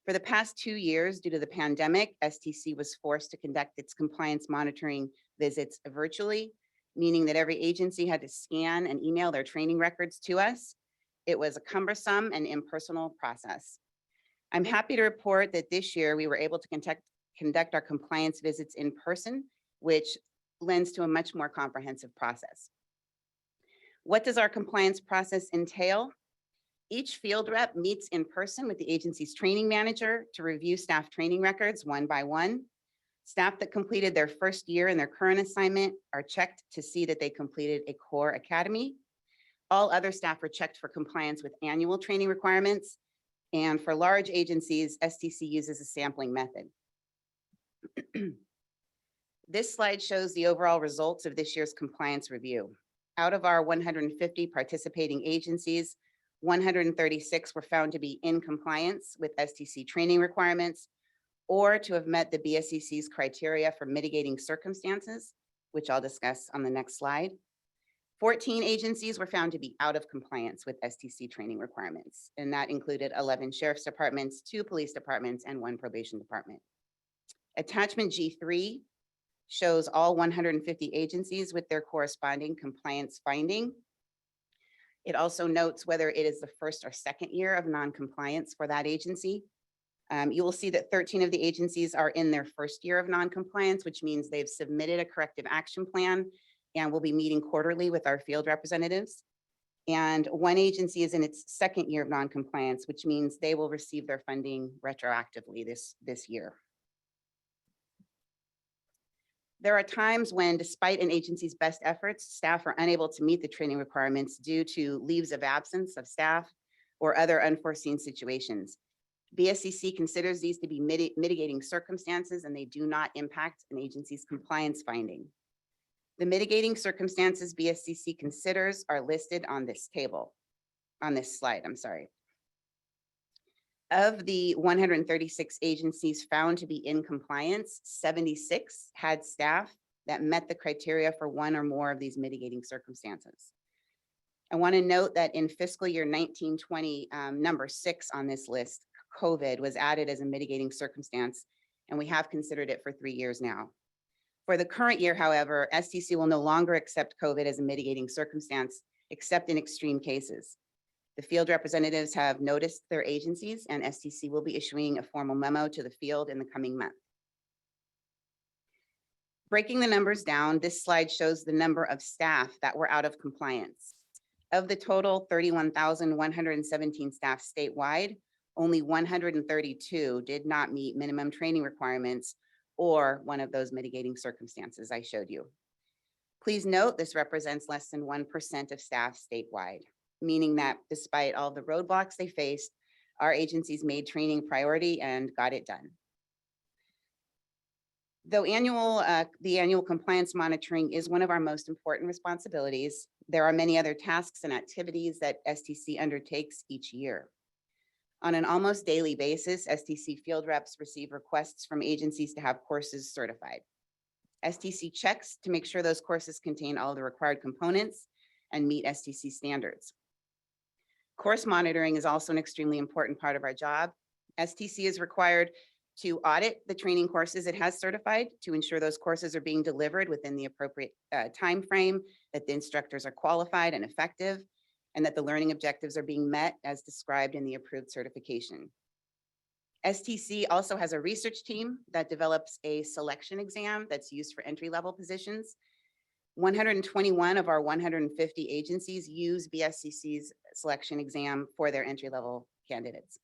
For the past 2 years, due to the pandemic, STC was forced to conduct its compliance monitoring visits virtually, meaning that every agency had to scan and email their training records to us. It was a cumbersome and impersonal process. I'm happy to report that this year we were able to conduct our compliance visits in person, which lends to a much more comprehensive process. What does our compliance process entail? Each field rep meets in person with the agency's training manager to review staff training records one by one. Staff that completed their first year in their current assignment are checked to see that they completed a core academy. All other staff are checked for compliance with annual training requirements. And for large agencies, STC uses a sampling method. This slide shows the overall results of this year's compliance review. Out of our 150 participating agencies, 136 were found to be in compliance with STC training requirements or to have met the BSCC's criteria for mitigating circumstances, which I'll discuss on the next slide. 14 agencies were found to be out of compliance with STC training requirements, and that included 11 sheriff's departments, 2 police departments, and 1 probation department. Attachment G3 shows all 150 agencies with their corresponding compliance finding. It also notes whether it is the first or second year of non-compliance for that agency. You will see that 13 of the agencies are in their first year of non-compliance, which means they've submitted a corrective action plan and will be meeting quarterly with our field representatives. And 1 agency is in its second year of non-compliance, which means they will receive their funding retroactively this year. There are times when, despite an agency's best efforts, staff are unable to meet the training requirements due to leaves of absence of staff or other unforeseen situations. BSCC considers these to be mitigating circumstances, and they do not impact an agency's compliance finding. The mitigating circumstances BSCC considers are listed on this table, on this slide, I'm sorry. Of the 136 agencies found to be in compliance, 76 had staff that met the criteria for 1 or more of these mitigating circumstances. I want to note that in fiscal year 1920, number 6 on this list, COVID was added as a mitigating circumstance, and we have considered it for 3 years now. For the current year, however, STC will no longer accept COVID as a mitigating circumstance, except in extreme cases. The field representatives have noticed their agencies, and STC will be issuing a formal memo to the field in the coming month. Breaking the numbers down, this slide shows the number of staff that were out of compliance. Of the total 31,117 staff statewide, only 132 did not meet minimum training requirements or one of those mitigating circumstances I showed you. Please note this represents less than 1% of staff statewide, meaning that despite all the roadblocks they faced, our agencies made training priority and got it done. Though the annual compliance monitoring is one of our most important responsibilities, there are many other tasks and activities that STC undertakes each year. On an almost daily basis, STC field reps receive requests from agencies to have courses certified. STC checks to make sure those courses contain all the required components and meet STC standards. Course monitoring is also an extremely important part of our job. STC is required to audit the training courses it has certified to ensure those courses are being delivered within the appropriate time frame, that the instructors are qualified and effective, and that the learning objectives are being met as described in the approved certification. STC also has a research team that develops a selection exam that's used for entry-level positions. 121 of our 150 agencies use BSCC's selection exam for their entry-level candidates.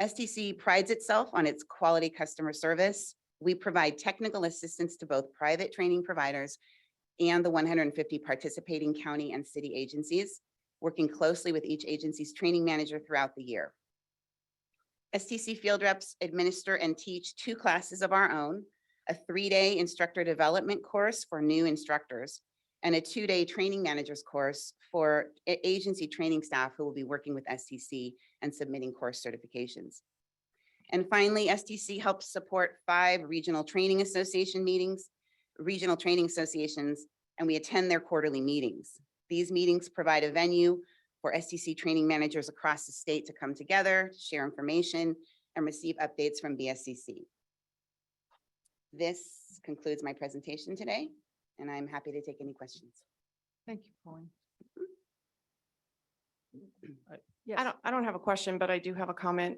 STC prides itself on its quality customer service. We provide technical assistance to both private training providers and the 150 participating county and city agencies, working closely with each agency's training manager throughout the year. STC field reps administer and teach 2 classes of our own, a 3-day instructor development course for new instructors, and a 2-day training managers course for agency training staff who will be working with STC and submitting course certifications. And finally, STC helps support 5 regional training association meetings, regional training associations, and we attend their quarterly meetings. These meetings provide a venue for STC training managers across the state to come together, share information, and receive updates from BSCC. This concludes my presentation today, and I'm happy to take any questions. Thank you, Pauline. I- Yes. I don't have a question, but I do have a comment.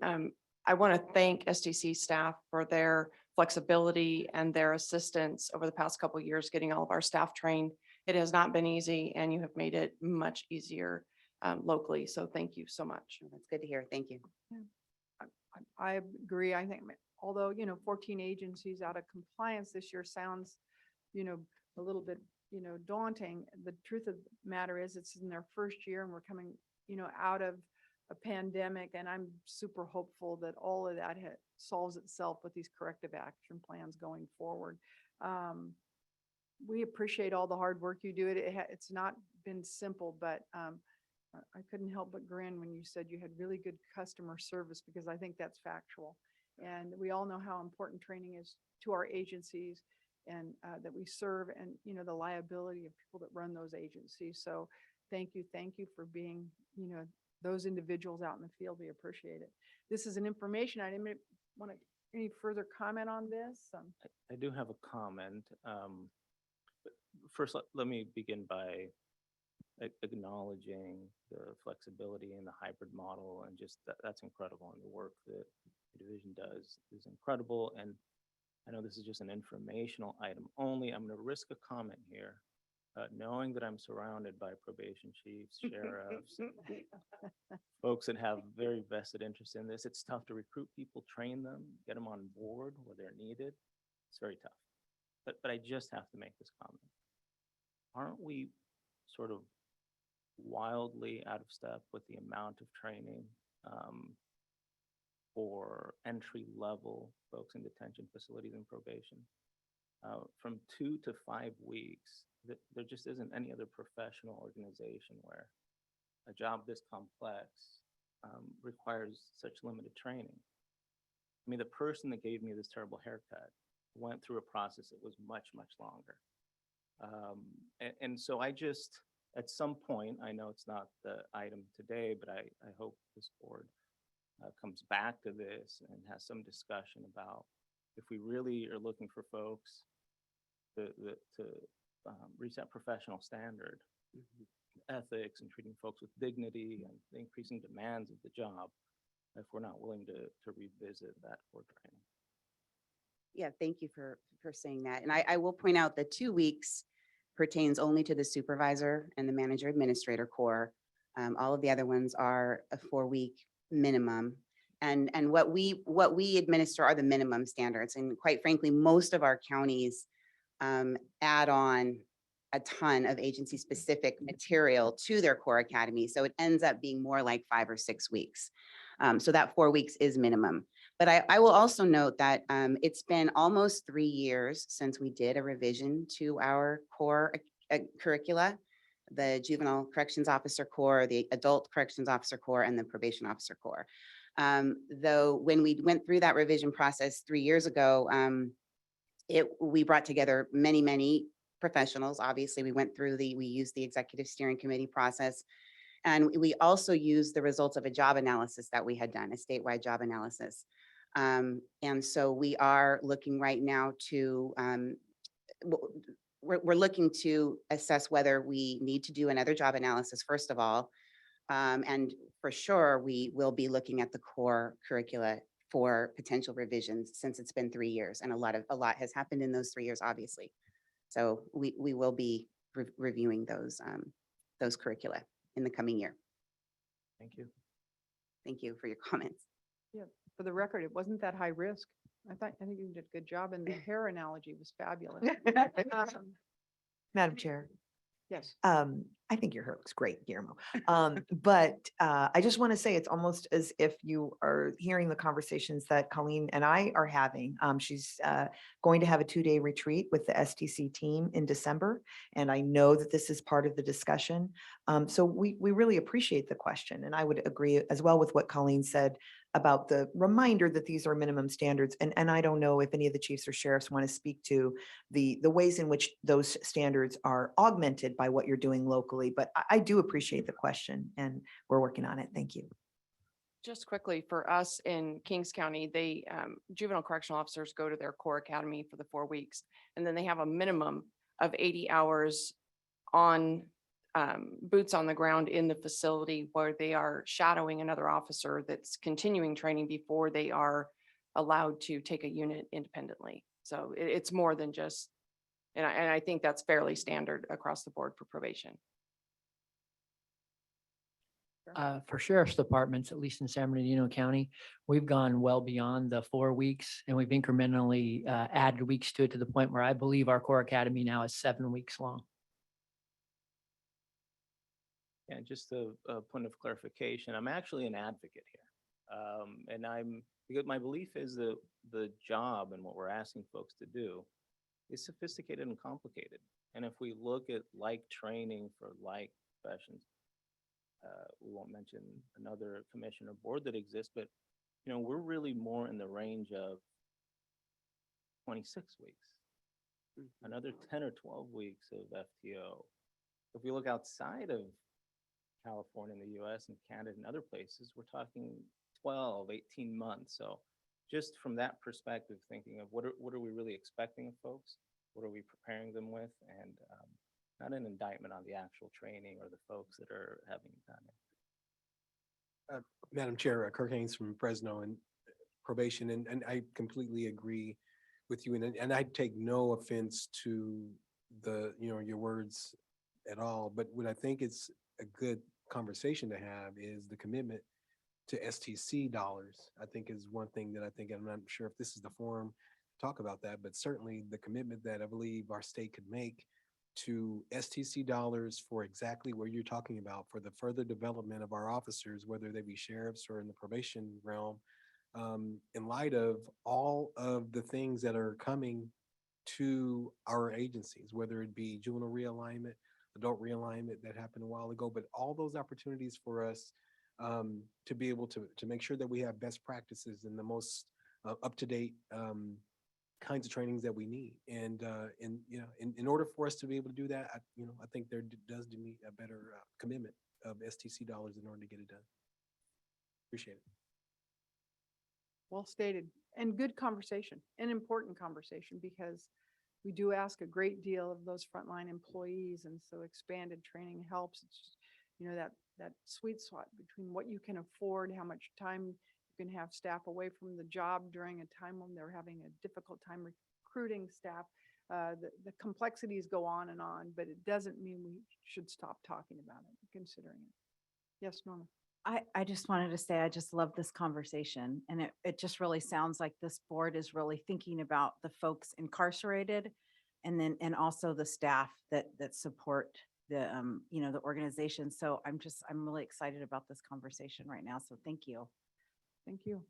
I want to thank STC staff for their flexibility and their assistance over the past couple of years, getting all of our staff trained. It has not been easy, and you have made it much easier locally. So thank you so much. That's good to hear. Thank you. I agree. I think, although, 14 agencies out of compliance this year sounds, a little bit, daunting. The truth of the matter is it's in their first year and we're coming, out of a pandemic. And I'm super hopeful that all of that solves itself with these corrective action plans going forward. We appreciate all the hard work you do. It's not been simple, but I couldn't help but grin when you said you had really good customer service, because I think that's factual. And we all know how important training is to our agencies and that we serve, and, the liability of people that run those agencies. So thank you for being, those individuals out in the field. We appreciate it. This is an information item. Want any further comment on this? I do have a comment. But first, let me begin by acknowledging the flexibility in the hybrid model, and just that's incredible. And the work that the division does is incredible. And I know this is just an informational item only. I'm going to risk a comment here. Knowing that I'm surrounded by probation chiefs, sheriffs, folks that have very vested interest in this, it's tough to recruit people, train them, get them on board where they're needed. It's very tough. But I just have to make this comment. Aren't we sort of wildly out of step with the amount of training for entry level folks in detention facilities and probation? From 2 to 5 weeks, there just isn't any other professional organization where a job this complex requires such limited training. I mean, the person that gave me this terrible haircut went through a process that was much, much longer. And so I just, at some point, I know it's not the item today, but I hope this board comes back to this and has some discussion about if we really are looking for folks to reach that professional standard, ethics, and treating folks with dignity, and the increasing demands of the job, if we're not willing to revisit that core training. Yeah, thank you for saying that. And I will point out that 2 weeks pertains only to the supervisor and the manager administrator core. All of the other ones are a 4-week minimum. And what we administer are the minimum standards. And quite frankly, most of our counties add on a ton of agency specific material to their core academy. So it ends up being more like 5 or 6 weeks. So that 4 weeks is minimum. But I will also note that it's been almost 3 years since we did a revision to our core curricula, the juvenile corrections officer core, the adult corrections officer core, and the probation officer core. Though when we went through that revision process 3 years ago, we brought together many professionals. Obviously, we used the executive steering committee process. And we also used the results of a job analysis that we had done, a statewide job analysis. And so we are looking right now to, we're looking to assess whether we need to do another job analysis, first of all. And for sure, we will be looking at the core curricula for potential revisions, since it's been 3 years and a lot has happened in those 3 years, obviously. So we will be reviewing those curricula in the coming year. Thank you. Thank you for your comments. Yeah, for the record, it wasn't that high risk. I think you did a good job, and the hair analogy was fabulous. Madam Chair. Yes. I think your hair looks great, Guillermo. But I just want to say it's almost as if you are hearing the conversations that Colleen and I are having. She's going to have a 2-day retreat with the STC team in December, and I know that this is part of the discussion. So we really appreciate the question, and I would agree as well with what Colleen said about the reminder that these are minimum standards. And I don't know if any of the chiefs or sheriffs want to speak to the ways in which those standards are augmented by what you're doing locally globally, but I do appreciate the question and we're working on it. Thank you. Just quickly, for us in Kings County, they, juvenile correctional officers go to their core academy for the 4 weeks. And then they have a minimum of 80 hours on, boots on the ground in the facility where they are shadowing another officer that's continuing training before they are allowed to take a unit independently. So it's more than just, and I think that's fairly standard across the board for probation. For sheriff's departments, at least in San Bernardino County, we've gone well beyond the 4 weeks and we've incrementally added weeks to it to the point where I believe our core academy now is 7 weeks long. And just a point of clarification, I'm actually an advocate here. And because my belief is that the job and what we're asking folks to do is sophisticated and complicated. And if we look at like training for like professions, we won't mention another commission or board that exists, but we're really more in the range of 26 weeks, another 10 or 12 weeks of FTO. If we look outside of California and the US and Canada and other places, we're talking 12, 18 months. So just from that perspective, thinking of what are we really expecting of folks? What are we preparing them with? And not an indictment on the actual training or the folks that are having done it. Madam Chair, Kirk Haynes from Fresno and probation, and I completely agree with you. And I take no offense to your words at all. But what I think is a good conversation to have is the commitment to STC dollars. I think is one thing that I'm not sure if this is the forum to talk about that, but certainly the commitment that I believe our state could make to STC dollars for exactly what you're talking about, for the further development of our officers, whether they be sheriffs or in the probation realm, in light of all of the things that are coming to our agencies, whether it be juvenile realignment, adult realignment that happened a while ago, but all those opportunities for us to be able to make sure that we have best practices and the most up-to-date kinds of trainings that we need. And in order for us to be able to do that, I think there does need a better commitment of STC dollars in order to get it done. Appreciate it. Well stated, and good conversation, an important conversation, because we do ask a great deal of those frontline employees, and so expanded training helps. It's just, that sweet spot between what you can afford, how much time you can have staff away from the job during a time when they're having a difficult time recruiting staff. The complexities go on, but it doesn't mean we should stop talking about it, considering it. Yes, Norma. I just wanted to say, I just love this conversation, and it just really sounds like this board is really thinking about the folks incarcerated and also the staff that support the the organization. So I'm really excited about this conversation right now. So thank you. Thank you.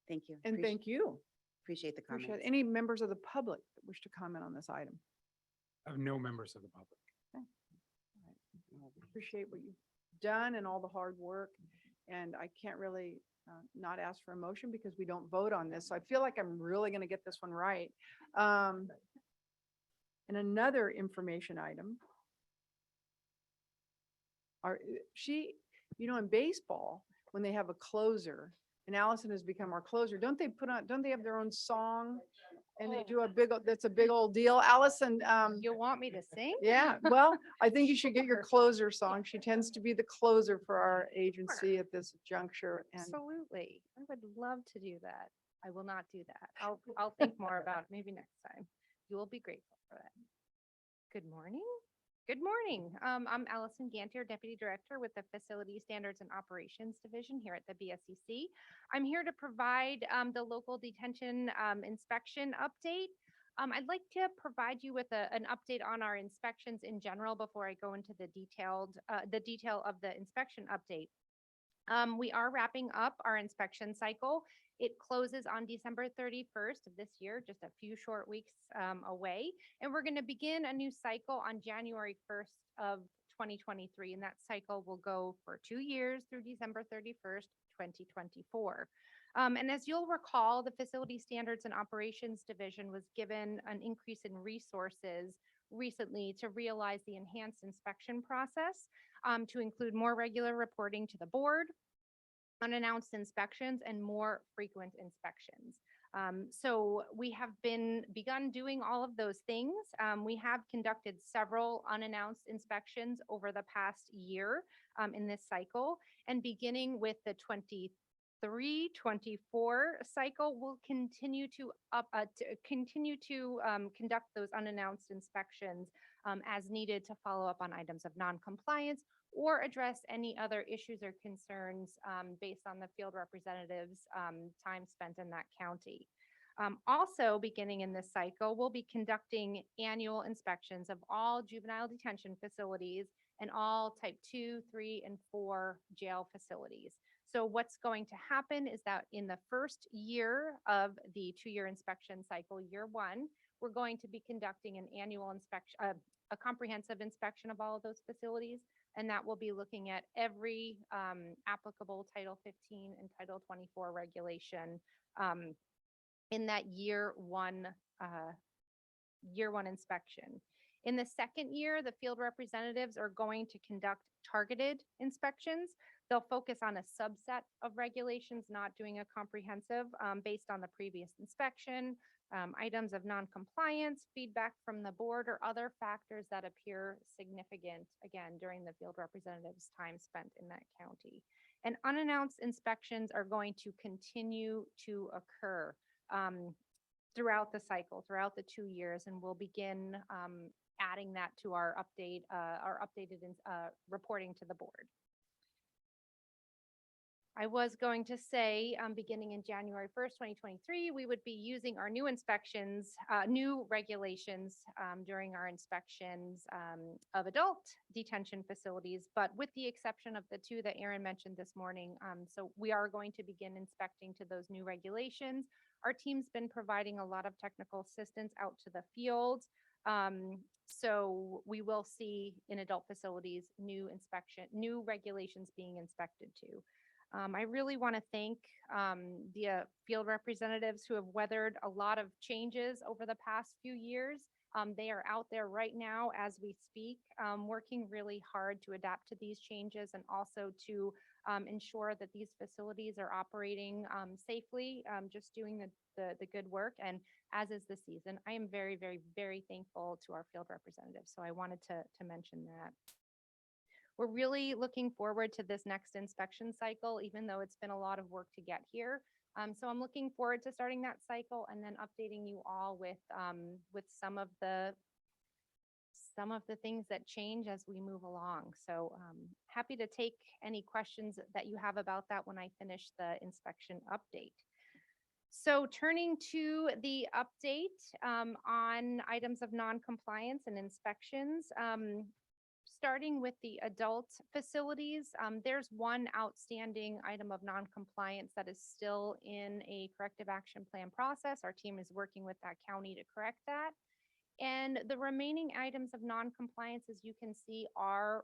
Thank you. And thank you. Appreciate the comments. Appreciate it. Any members of the public that wish to comment on this item? I have no members of the public. Appreciate what you've done and all the hard work. And I can't really not ask for a motion because we don't vote on this. So I feel like I'm really going to get this one right. And another information item. In baseball, when they have a closer, and Allison has become our closer, don't they have their own song? And they do that's a big old deal. Allison, You want me to sing? yeah, well, I think you should get your closer song. She tends to be the closer for our agency at this juncture. And Absolutely. I would love to do that. I will not do that. I'll think more about it maybe next time. You will be grateful for that. Good morning. Good morning. I'm Allison Gantier, Deputy Director with the Facility Standards and Operations Division here at the BSCC. I'm here to provide the local detention inspection update. I'd like to provide you with an update on our inspections in general before I go into the detail of the inspection update. We are wrapping up our inspection cycle. It closes on December 31st of this year, just a few short weeks away. And we're going to begin a new cycle on January 1st of 2023. And that cycle will go for 2 years through December 31st, 2024. And as you'll recall, the Facility Standards and Operations Division was given an increase in resources recently to realize the enhanced inspection process to include more regular reporting to the board, unannounced inspections, and more frequent inspections. So we have begun doing all of those things. We have conducted several unannounced inspections over the past year in this cycle, and beginning with the 23-24 cycle, we'll continue to conduct those unannounced inspections as needed to follow up on items of non-compliance or address any other issues or concerns based on the field representatives' time spent in that county. Also, beginning in this cycle, we'll be conducting annual inspections of all juvenile detention facilities and all type 2, 3, and 4 jail facilities. So what's going to happen is that in the first year of the 2-year inspection cycle, year 1, we're going to be conducting an annual inspection, a comprehensive inspection of all of those facilities. And that will be looking at every applicable Title 15 and Title 24 regulation in that year one inspection. In the second year, the field representatives are going to conduct targeted inspections. They'll focus on a subset of regulations, not doing a comprehensive based on the previous inspection, items of non-compliance, feedback from the board, or other factors that appear significant, again, during the field representative's time spent in that county. And unannounced inspections are going to continue to occur throughout the cycle, throughout the 2 years, and we'll begin adding that to our updated reporting to the board. I was going to say, beginning in January 1st, 2023, we would be using our new inspections, new regulations during our inspections of adult detention facilities, but with the exception of the 2 that Aaron mentioned this morning. So we are going to begin inspecting to those new regulations. Our team's been providing a lot of technical assistance out to the field. So we will see in adult facilities new regulations being inspected too. I really want to thank the field representatives who have weathered a lot of changes over the past few years. They are out there right now as we speak, working really hard to adapt to these changes and also to ensure that these facilities are operating safely, just doing the good work. And as is the season, I am very, very, very thankful to our field representatives. So I wanted to mention that. We're really looking forward to this next inspection cycle, even though it's been a lot of work to get here. So I'm looking forward to starting that cycle and then updating you all with some of the things that change as we move along. So happy to take any questions that you have about that when I finish the inspection update. So turning to the update on items of non-compliance and inspections, starting with the adult facilities, there's one outstanding item of non-compliance that is still in a corrective action plan process. Our team is working with that county to correct that. And the remaining items of non-compliance, as you can see, are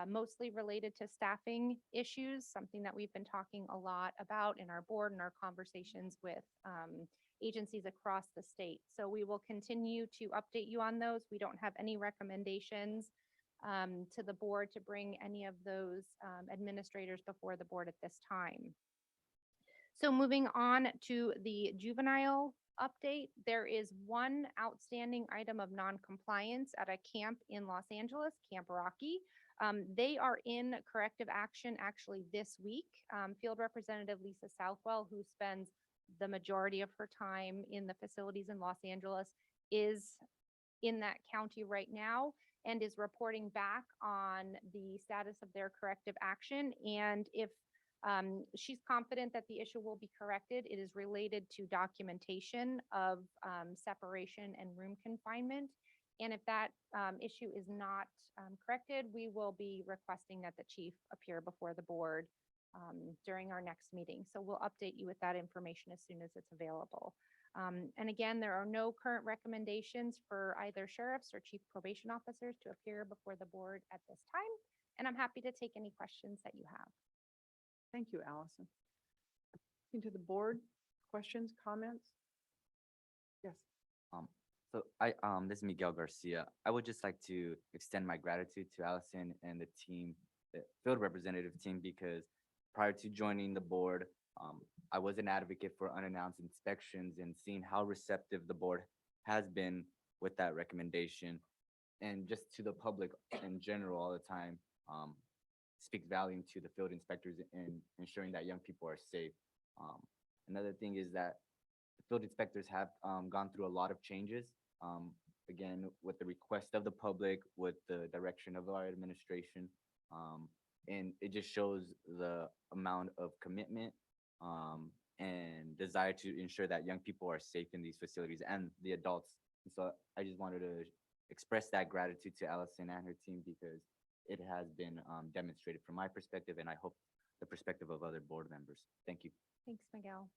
mostly related to staffing issues, something that we've been talking a lot about in our board and our conversations with agencies across the state. So we will continue to update you on those. We don't have any recommendations to the board to bring any of those administrators before the board at this time. So moving on to the juvenile update, there is one outstanding item of non-compliance at a camp in Los Angeles, Camp Rocky. They are in corrective action actually this week. Field Representative Lisa Southwell, who spends the majority of her time in the facilities in Los Angeles, is in that county right now and is reporting back on the status of their corrective action. And if she's confident that the issue will be corrected, it is related to documentation of separation and room confinement. And if that issue is not corrected, we will be requesting that the chief appear before the board during our next meeting. So we'll update you with that information as soon as it's available. And again, there are no current recommendations for either sheriffs or chief probation officers to appear before the board at this time. And I'm happy to take any questions that you have. Thank you, Allison. Into the board, questions, comments? Yes. This is Miguel Garcia. I would just like to extend my gratitude to Allison and the team, the field representative team, because prior to joining the board, I was an advocate for unannounced inspections, and seeing how receptive the board has been with that recommendation, and just to the public in general all the time, speaks volume to the field inspectors in ensuring that young people are safe. Another thing is that the field inspectors have gone through a lot of changes. Again, with the request of the public, with the direction of our administration. And it just shows the amount of commitment and desire to ensure that young people are safe in these facilities, and the adults. And so I just wanted to express that gratitude to Allison and her team, because it has been demonstrated from my perspective, and I hope the perspective of other board members. Thank you. Thanks, Miguel.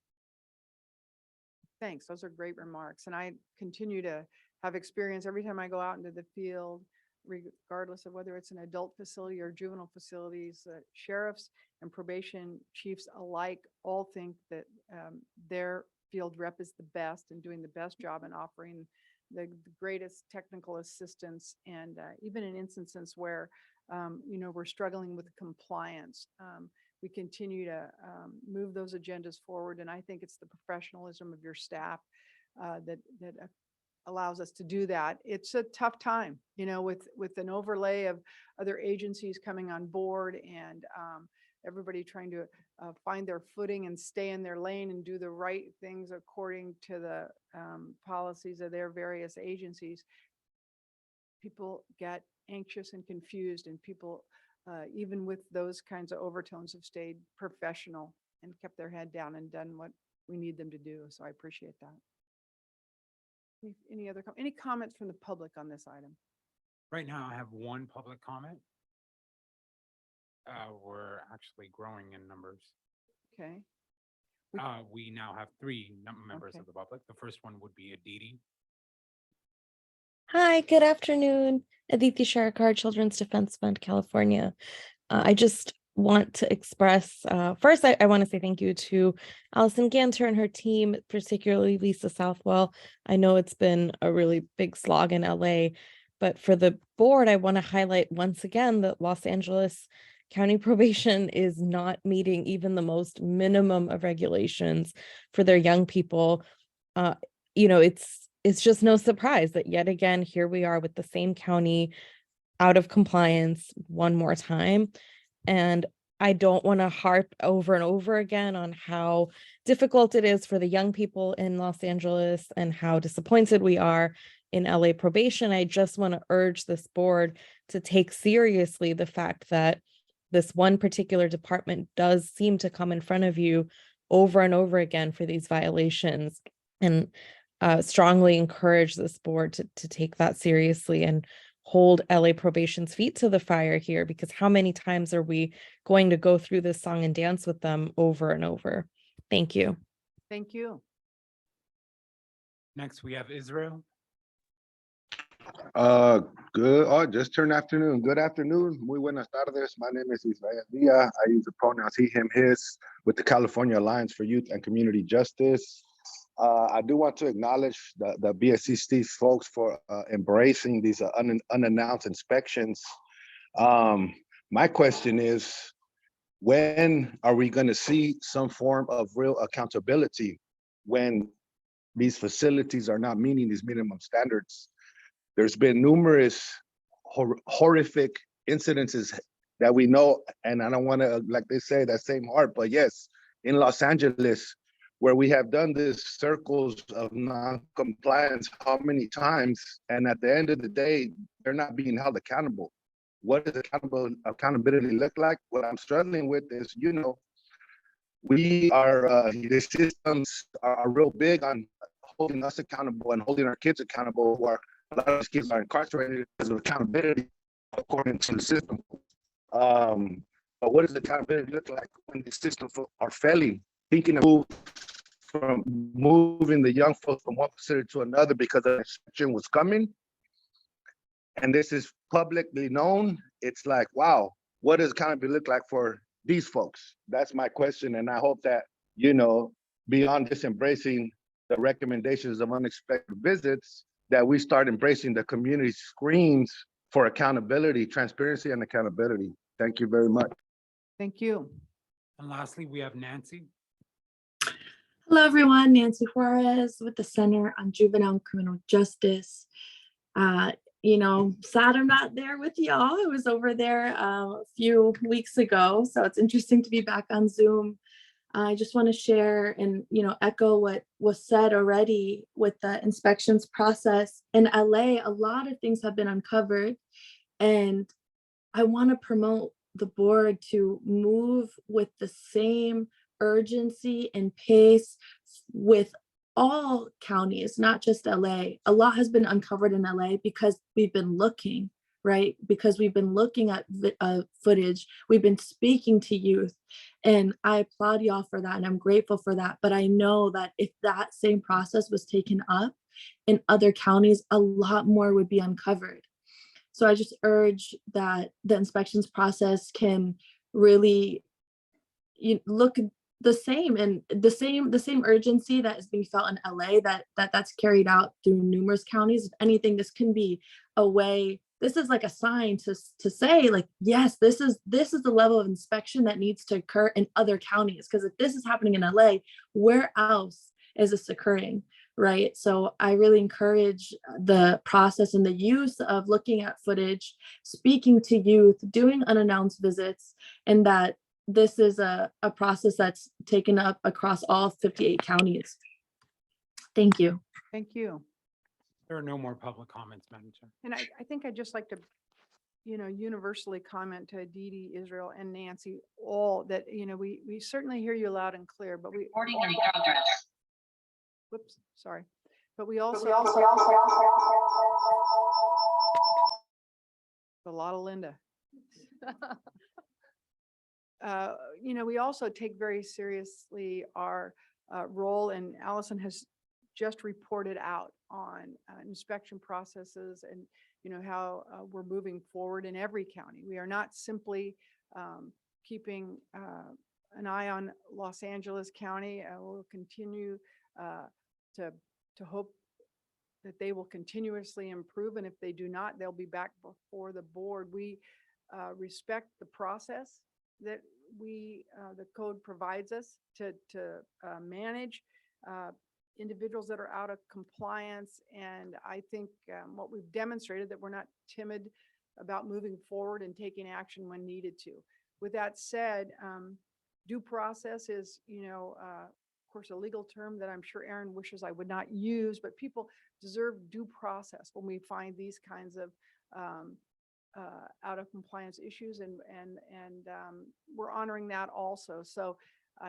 Thanks. Those are great remarks. And I continue to have experience every time I go out into the field, regardless of whether it's an adult facility or juvenile facilities. Sheriffs and probation chiefs alike all think that their field rep is the best and doing the best job in offering the greatest technical assistance. And even in instances where, we're struggling with compliance, we continue to move those agendas forward. And I think it's the professionalism of your staff that allows us to do that. It's a tough time, with an overlay of other agencies coming on board, and everybody trying to find their footing and stay in their lane and do the right things according to the policies of their various agencies. People get anxious and confused, and people, even with those kinds of overtones, have stayed professional and kept their head down and done what we need them to do. So I appreciate that. Any comments from the public on this item? Right now, I have one public comment. We're actually growing in numbers. Okay. We now have three members Okay. of the public. The first one would be Aditi. Hi, good afternoon. Aditi Sharakar, Children's Defense Fund, California. I just want to express, first, I want to say thank you to Allison Ganter and her team, particularly Lisa Southwell. I know it's been a really big slog in LA, but for the board, I want to highlight once again that Los Angeles County Probation is not meeting even the most minimum of regulations for their young people. It's just no surprise that yet again, here we are with the same county out of compliance one more time. And I don't want to harp over and over again on how difficult it is for the young people in Los Angeles and how disappointed we are in LA probation. I just want to urge this board to take seriously the fact that this one particular department does seem to come in front of you over and over again for these violations, and strongly encourage this board to take that seriously and hold LA probation's feet to the fire here, because how many times are we going to go through this song and dance with them over and over? Thank you. Thank you. Next, we have Israel. Just turned afternoon. Good afternoon. Muy buenas tardes. My name is Israel Diaz. I use the pronouns he, him, his with the California Alliance for Youth and Community Justice. I do want to acknowledge the BSCC folks for embracing these unannounced inspections. My question is, when are we going to see some form of real accountability when these facilities are not meeting these minimum standards? There's been numerous horrific incidences that we know, and I don't want to, like they say, that same heart, but yes, in Los Angeles, where we have done this circles of non-compliance how many times, and at the end of the day, they're not being held accountable. What does accountability look like? What I'm struggling with is, we are, the systems are real big on holding us accountable and holding our kids accountable, who are, a lot of these kids are incarcerated because of accountability according to the system. But what does accountability look like when the systems are failing? Thinking of moving the young folks from one facility to another because an inspection was coming, and this is publicly known. It's like, wow, what does accountability look like for these folks? That's my question, and I hope that, beyond just embracing the recommendations of unexpected visits, that we start embracing the community screens for accountability, transparency, and accountability. Thank you very much. Thank you. And lastly, we have Nancy. Hello, everyone. Nancy Juarez with the Center on Juvenile and Criminal Justice. Sad I'm not there with y'all. I was over there a few weeks ago, so it's interesting to be back on Zoom. I just want to share and, echo what was said already with the inspections process. In LA, a lot of things have been uncovered, and I want to promote the board to move with the same urgency and pace with all counties, not just LA. A lot has been uncovered in LA because we've been looking, right? Because we've been looking at footage, we've been speaking to youth, and I applaud y'all for that, and I'm grateful for that. But I know that if that same process was taken up in other counties, a lot more would be uncovered. So I just urge that the inspections process can really look the same, and the same urgency that is being felt in LA that's carried out through numerous counties. If anything, this can be a way. This is like a sign to say, like, yes, this is the level of inspection that needs to occur in other counties. Because if this is happening in LA, where else is this occurring? Right. So I really encourage the process and the use of looking at footage, speaking to youth, doing unannounced visits, and that this is a process that's taken up across all 58 counties. Thank you. Thank you. There are no more public comments, Madam Chair. And I think I'd just like to, universally comment to Aditi, Israel, and Nancy, all that, we certainly hear you loud and clear, but we. Recording in progress. Whoops, sorry. But we also. A lot of Linda. We also take very seriously our role, and Allison has just reported out on inspection processes and, how we're moving forward in every county. We are not simply keeping an eye on Los Angeles County. We'll continue to hope that they will continuously improve, and if they do not, they'll be back before the board. We respect the process that the code provides us to manage individuals that are out of compliance. And I think what we've demonstrated that we're not timid about moving forward and taking action when needed to. With that said, due process is, of course, a legal term that I'm sure Aaron wishes I would not use, but people deserve due process when we find these kinds of out of compliance issues, and we're honoring that also. So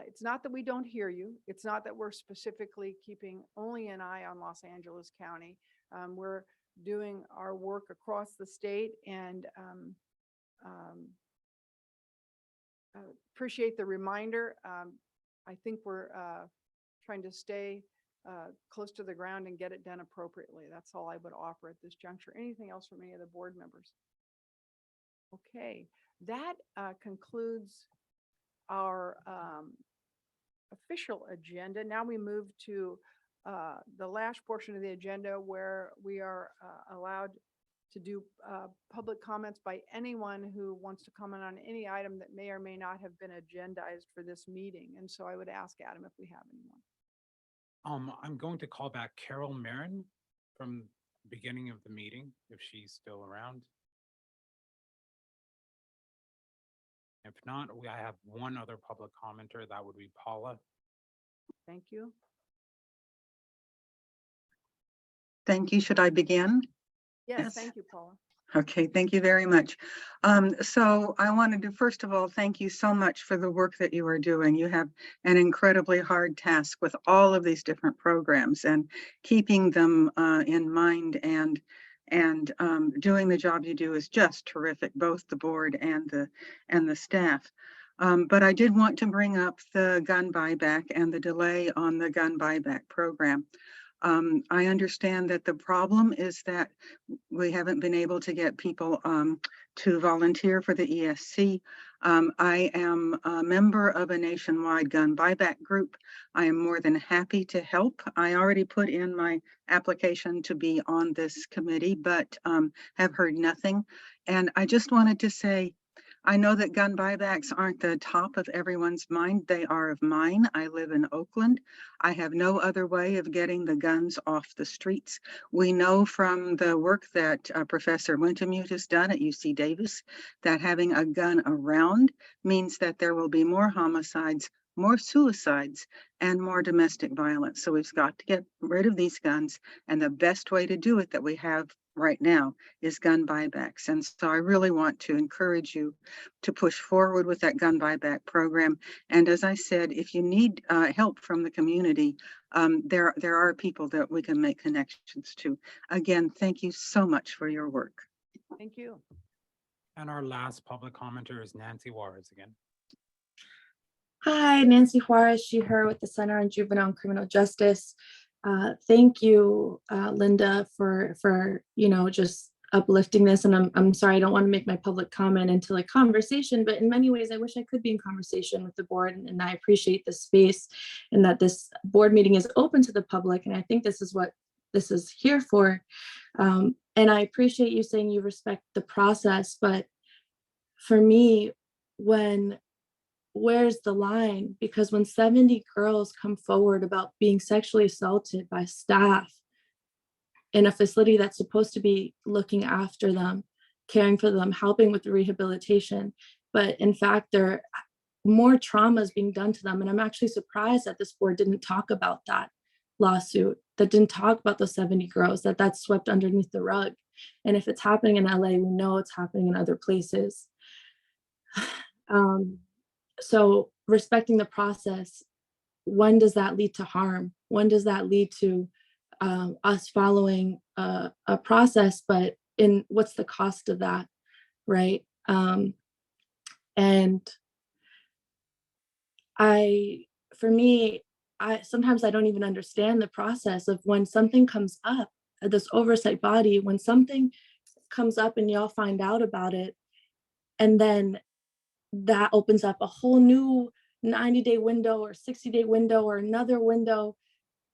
it's not that we don't hear you. It's not that we're specifically keeping only an eye on Los Angeles County. We're doing our work across the state, and appreciate the reminder. I think we're trying to stay close to the ground and get it done appropriately. That's all I would offer at this juncture. Anything else from any of the board members? Okay, that concludes our official agenda. Now we move to the last portion of the agenda, where we are allowed to do public comments by anyone who wants to comment on any item that may or may not have been agendized for this meeting. And so I would ask Adam if we have anyone. I'm going to call back Carol Marin from the beginning of the meeting, if she's still around. If not, I have one other public commenter. That would be Paula. Thank you. Thank you. Should I begin? Yes, thank you, Paula. Okay, thank you very much. So I wanted to, first of all, thank you so much for the work that you are doing. You have an incredibly hard task with all of these different programs, and keeping them in mind and doing the job you do is just terrific, both the board and the staff. But I did want to bring up the gun buyback and the delay on the gun buyback program. I understand that the problem is that we haven't been able to get people to volunteer for the ESC. I am a member of a nationwide gun buyback group. I am more than happy to help. I already put in my application to be on this committee, but have heard nothing. And I just wanted to say, I know that gun buybacks aren't the top of everyone's mind. They are of mine. I live in Oakland. I have no other way of getting the guns off the streets. We know from the work that Professor Wintemute has done at UC Davis that having a gun around means that there will be more homicides, more suicides, and more domestic violence. So we've got to get rid of these guns. And the best way to do it that we have right now is gun buybacks. And so I really want to encourage you to push forward with that gun buyback program. And as I said, if you need help from the community, there are people that we can make connections to. Again, thank you so much for your work. Thank you. And our last public commenter is Nancy Juarez again. Hi, Nancy Juarez, she, her with the Center on Juvenile and Criminal Justice. Thank you, Linda, for just uplifting this. And I'm sorry, I don't want to make my public comment into like conversation, but in many ways, I wish I could be in conversation with the board. And I appreciate this space and that this board meeting is open to the public. And I think this is what this is here for. And I appreciate you saying you respect the process, but for me, where's the line? Because when 70 girls come forward about being sexually assaulted by staff in a facility that's supposed to be looking after them, caring for them, helping with the rehabilitation, but in fact, there are more traumas being done to them. And I'm actually surprised that this board didn't talk about that lawsuit, that didn't talk about those 70 girls, that's swept underneath the rug. And if it's happening in LA, we know it's happening in other places. So respecting the process, when does that lead to harm? When does that lead to us following a process, but in what's the cost of that, right? And for me, sometimes I don't even understand the process of when something comes up, this oversight body, when something comes up and y'all find out about it, and then that opens up a whole new 90-day window or 60-day window or another window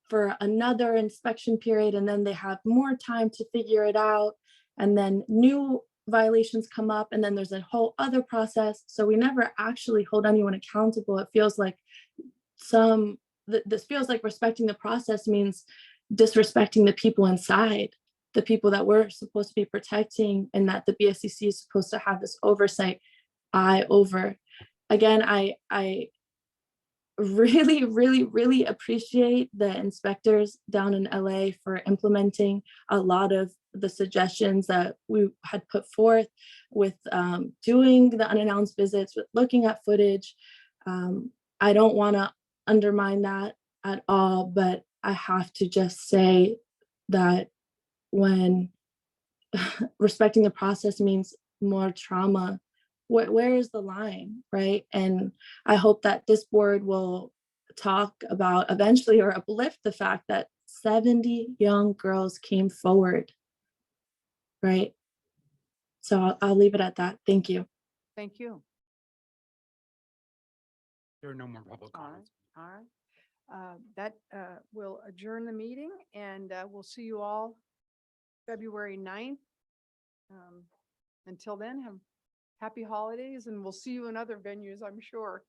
for another inspection period. And then they have more time to figure it out. And then new violations come up and then there's a whole other process. So we never actually hold anyone accountable. It feels like this feels like respecting the process means disrespecting the people inside, the people that we're supposed to be protecting, and that the BSCC is supposed to have this oversight over. Again, I really, really, really appreciate the inspectors down in LA for implementing a lot of the suggestions that we had put forth with doing the unannounced visits, with looking at footage. I don't want to undermine that at all, but I have to just say that when respecting the process means more trauma, where is the line, right? And I hope that this board will talk about eventually or uplift the fact that 70 young girls came forward, right? So I'll leave it at that. Thank you. Thank you. There are no more public comments. All right. That will adjourn the meeting, and we'll see you all February 9th. Until then, have happy holidays, and we'll see you in other venues, I'm sure.